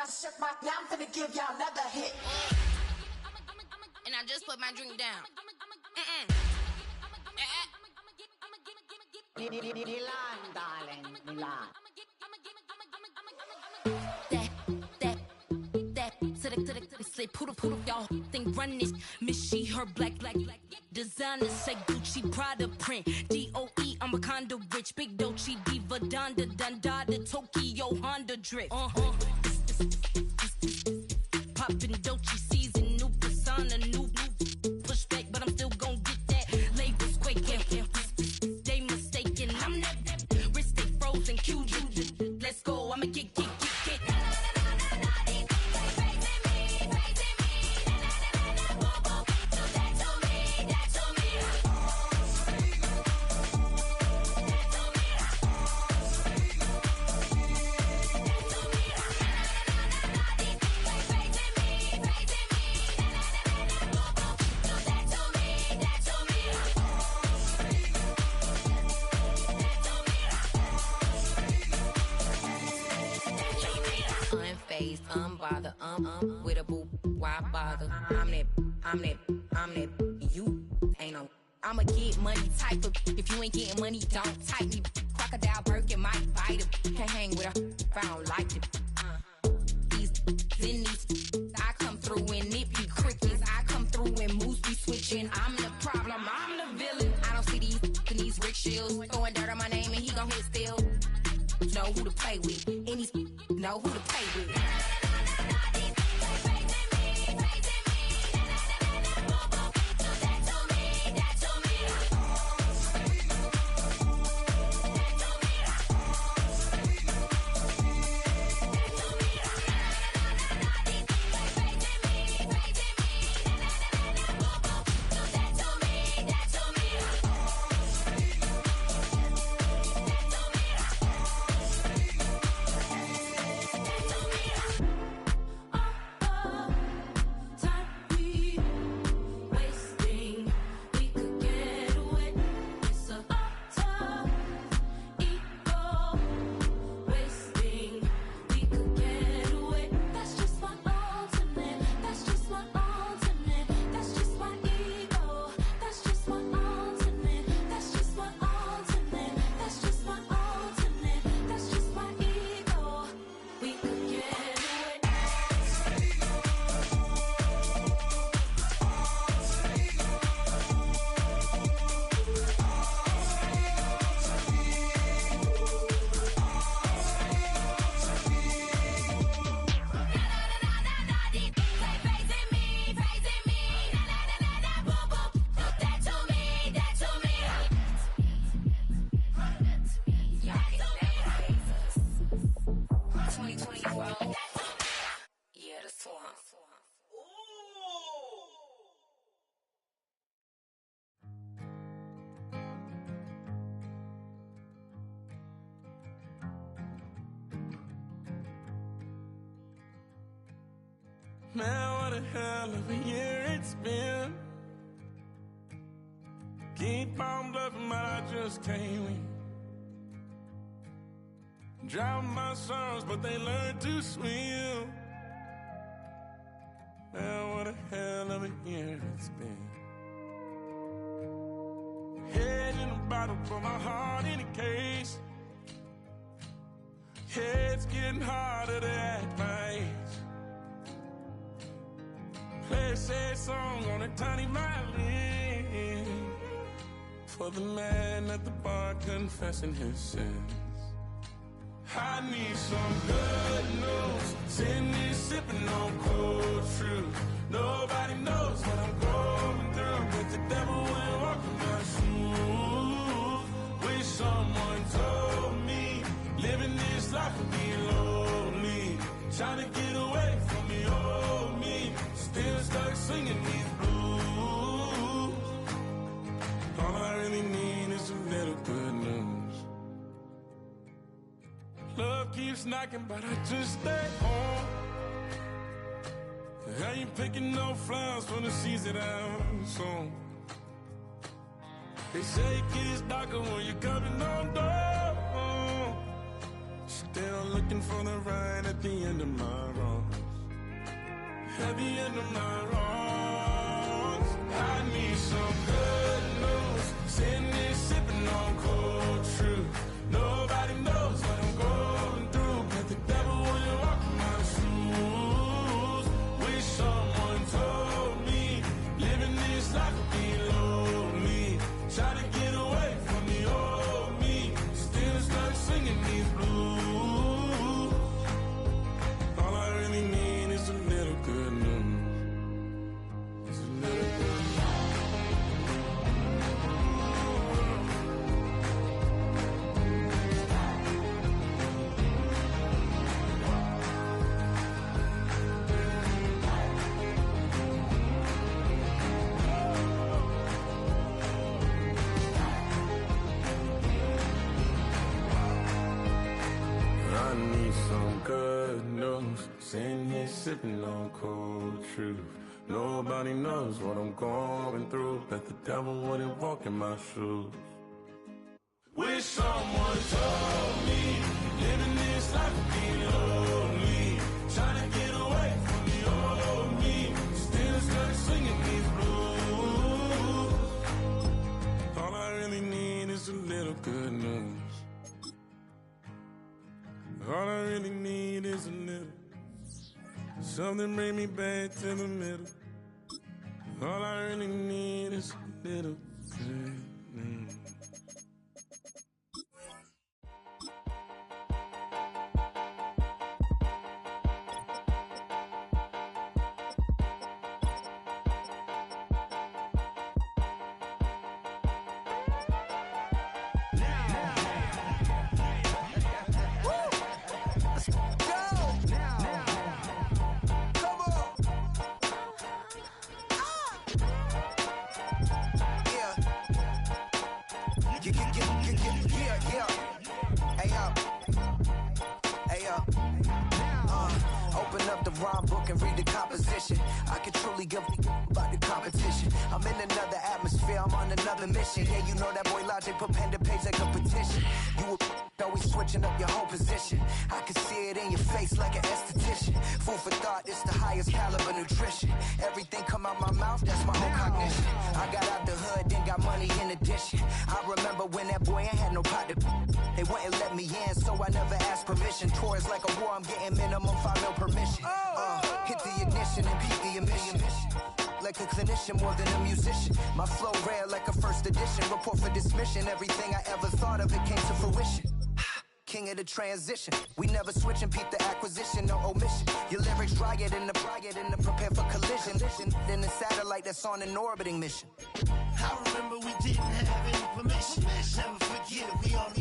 Shook my, now I'm finna give y'all another hit. And I just put my drink down. Milan, darling, Milan. That, to the, say poodle, y'all think run this. Miss she, her black, designers say Gucci, Prada print. DOE, I'm a condo rich. Big Dolce, Diva, Donda, the Tokyo, Honda drip. Poppin' Dolce season, new persona, new pushback, but I'm still gon' get that. Labels quaking, they mistaken. I'm that wrist stay frozen, Q. Let's go, I'ma get. Unbothered, with a boo, why bother? I'm that, you ain't no. I'ma get money type of, if you ain't getting money, don't type me. Crocodile Birkin might bite him. Can't hang with her if I don't like it. These, I come through in nippy crickets. I come through when moves be switching. I'm the problem, I'm the villain. I don't see these rickshaws throwing dirt on my name and he gon' hit still. Know who to play with, and these know who to play with. Man, what a hell of a year it's been. Keep on bluffing, but I just can't win. Drown my sorrows, but they learn to swim. Man, what a hell of a year it's been. Head in a bottle, for my heart in a case. It's getting harder to act my age. Play a sad song on a tiny violin for the man at the bar confessing his sins. I need some good news. Sitting here sipping on cold truth. Nobody knows what I'm going through, but the devil will walk in my shoes. Wish someone told me living this life would be lonely. Trying to get away from the old me. Still stuck singing these blues. All I really need is a little good news. Love keeps knocking, but I just stay home. I ain't picking no flowers from the seeds that I'm sown. They say it gets darker when you're coming on door. Still looking for the right at the end of my wrongs. At the end of my wrongs, I need some good news. Sitting here sipping on cold truth. Nobody knows what I'm going through, but the devil will walk in my shoes. Wish someone told me living this life would be lonely. Try to get away from the old me. Still stuck singing these blues. All I really need is a little good news. It's a little good news. I need some good news. Sitting here sipping on cold truth. Nobody knows what I'm going through, but the devil wouldn't walk in my shoes. Wish someone told me living this life would be lonely. Trying to get away from the old me. Still stuck singing these blues. All I really need is a little good news. All I really need is a little. Something bring me back to the middle. All I really need is a little good news. Open up the rhyme book and read the composition. I can truly give a about the competition. I'm in another atmosphere, I'm on another mission. Yeah, you know that boy Logic put pen to page like a petition. You always switching up your whole position. I can see it in your face like an esthetician. Food for thought, it's the highest caliber nutrition. Everything come out my mouth, that's my own cognition. I got out the hood, then got money in addition. I remember when that boy ain't had no pot to. They wouldn't let me in, so I never asked permission. Tours like a war, I'm getting minimum 5 mil permission. Hit the ignition and beat the emission. Like a clinician more than a musician. My flow rare like a first edition. Report for dismission. Everything I ever thought of, it came to fruition. King of the transition. We never switch and peep the acquisition, no omission. Your lyrics dry it in the prepare for collision. Then the satellite that's on an orbiting mission. I remember we didn't have any permission. Never forget it, we on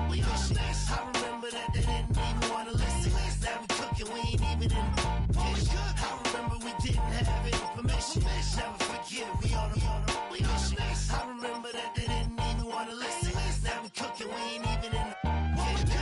mission. I remember that they didn't even want to listen. Now we cooking, we ain't even in the kitchen. I remember we didn't have any permission. Never forget it, we on mission. I remember that they didn't even want to listen. Now we cooking, we ain't even in the kitchen.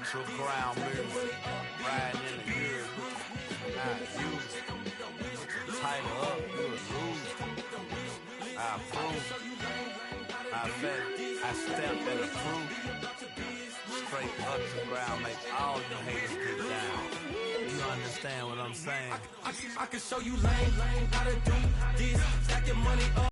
Underground music, riding in the years. Now you tighten up, you lose. I approve. I bet I stepped in the proof. Straight underground, make all you haters get down. You understand what I'm saying? I can show you lame, how to do this. Stack your money up.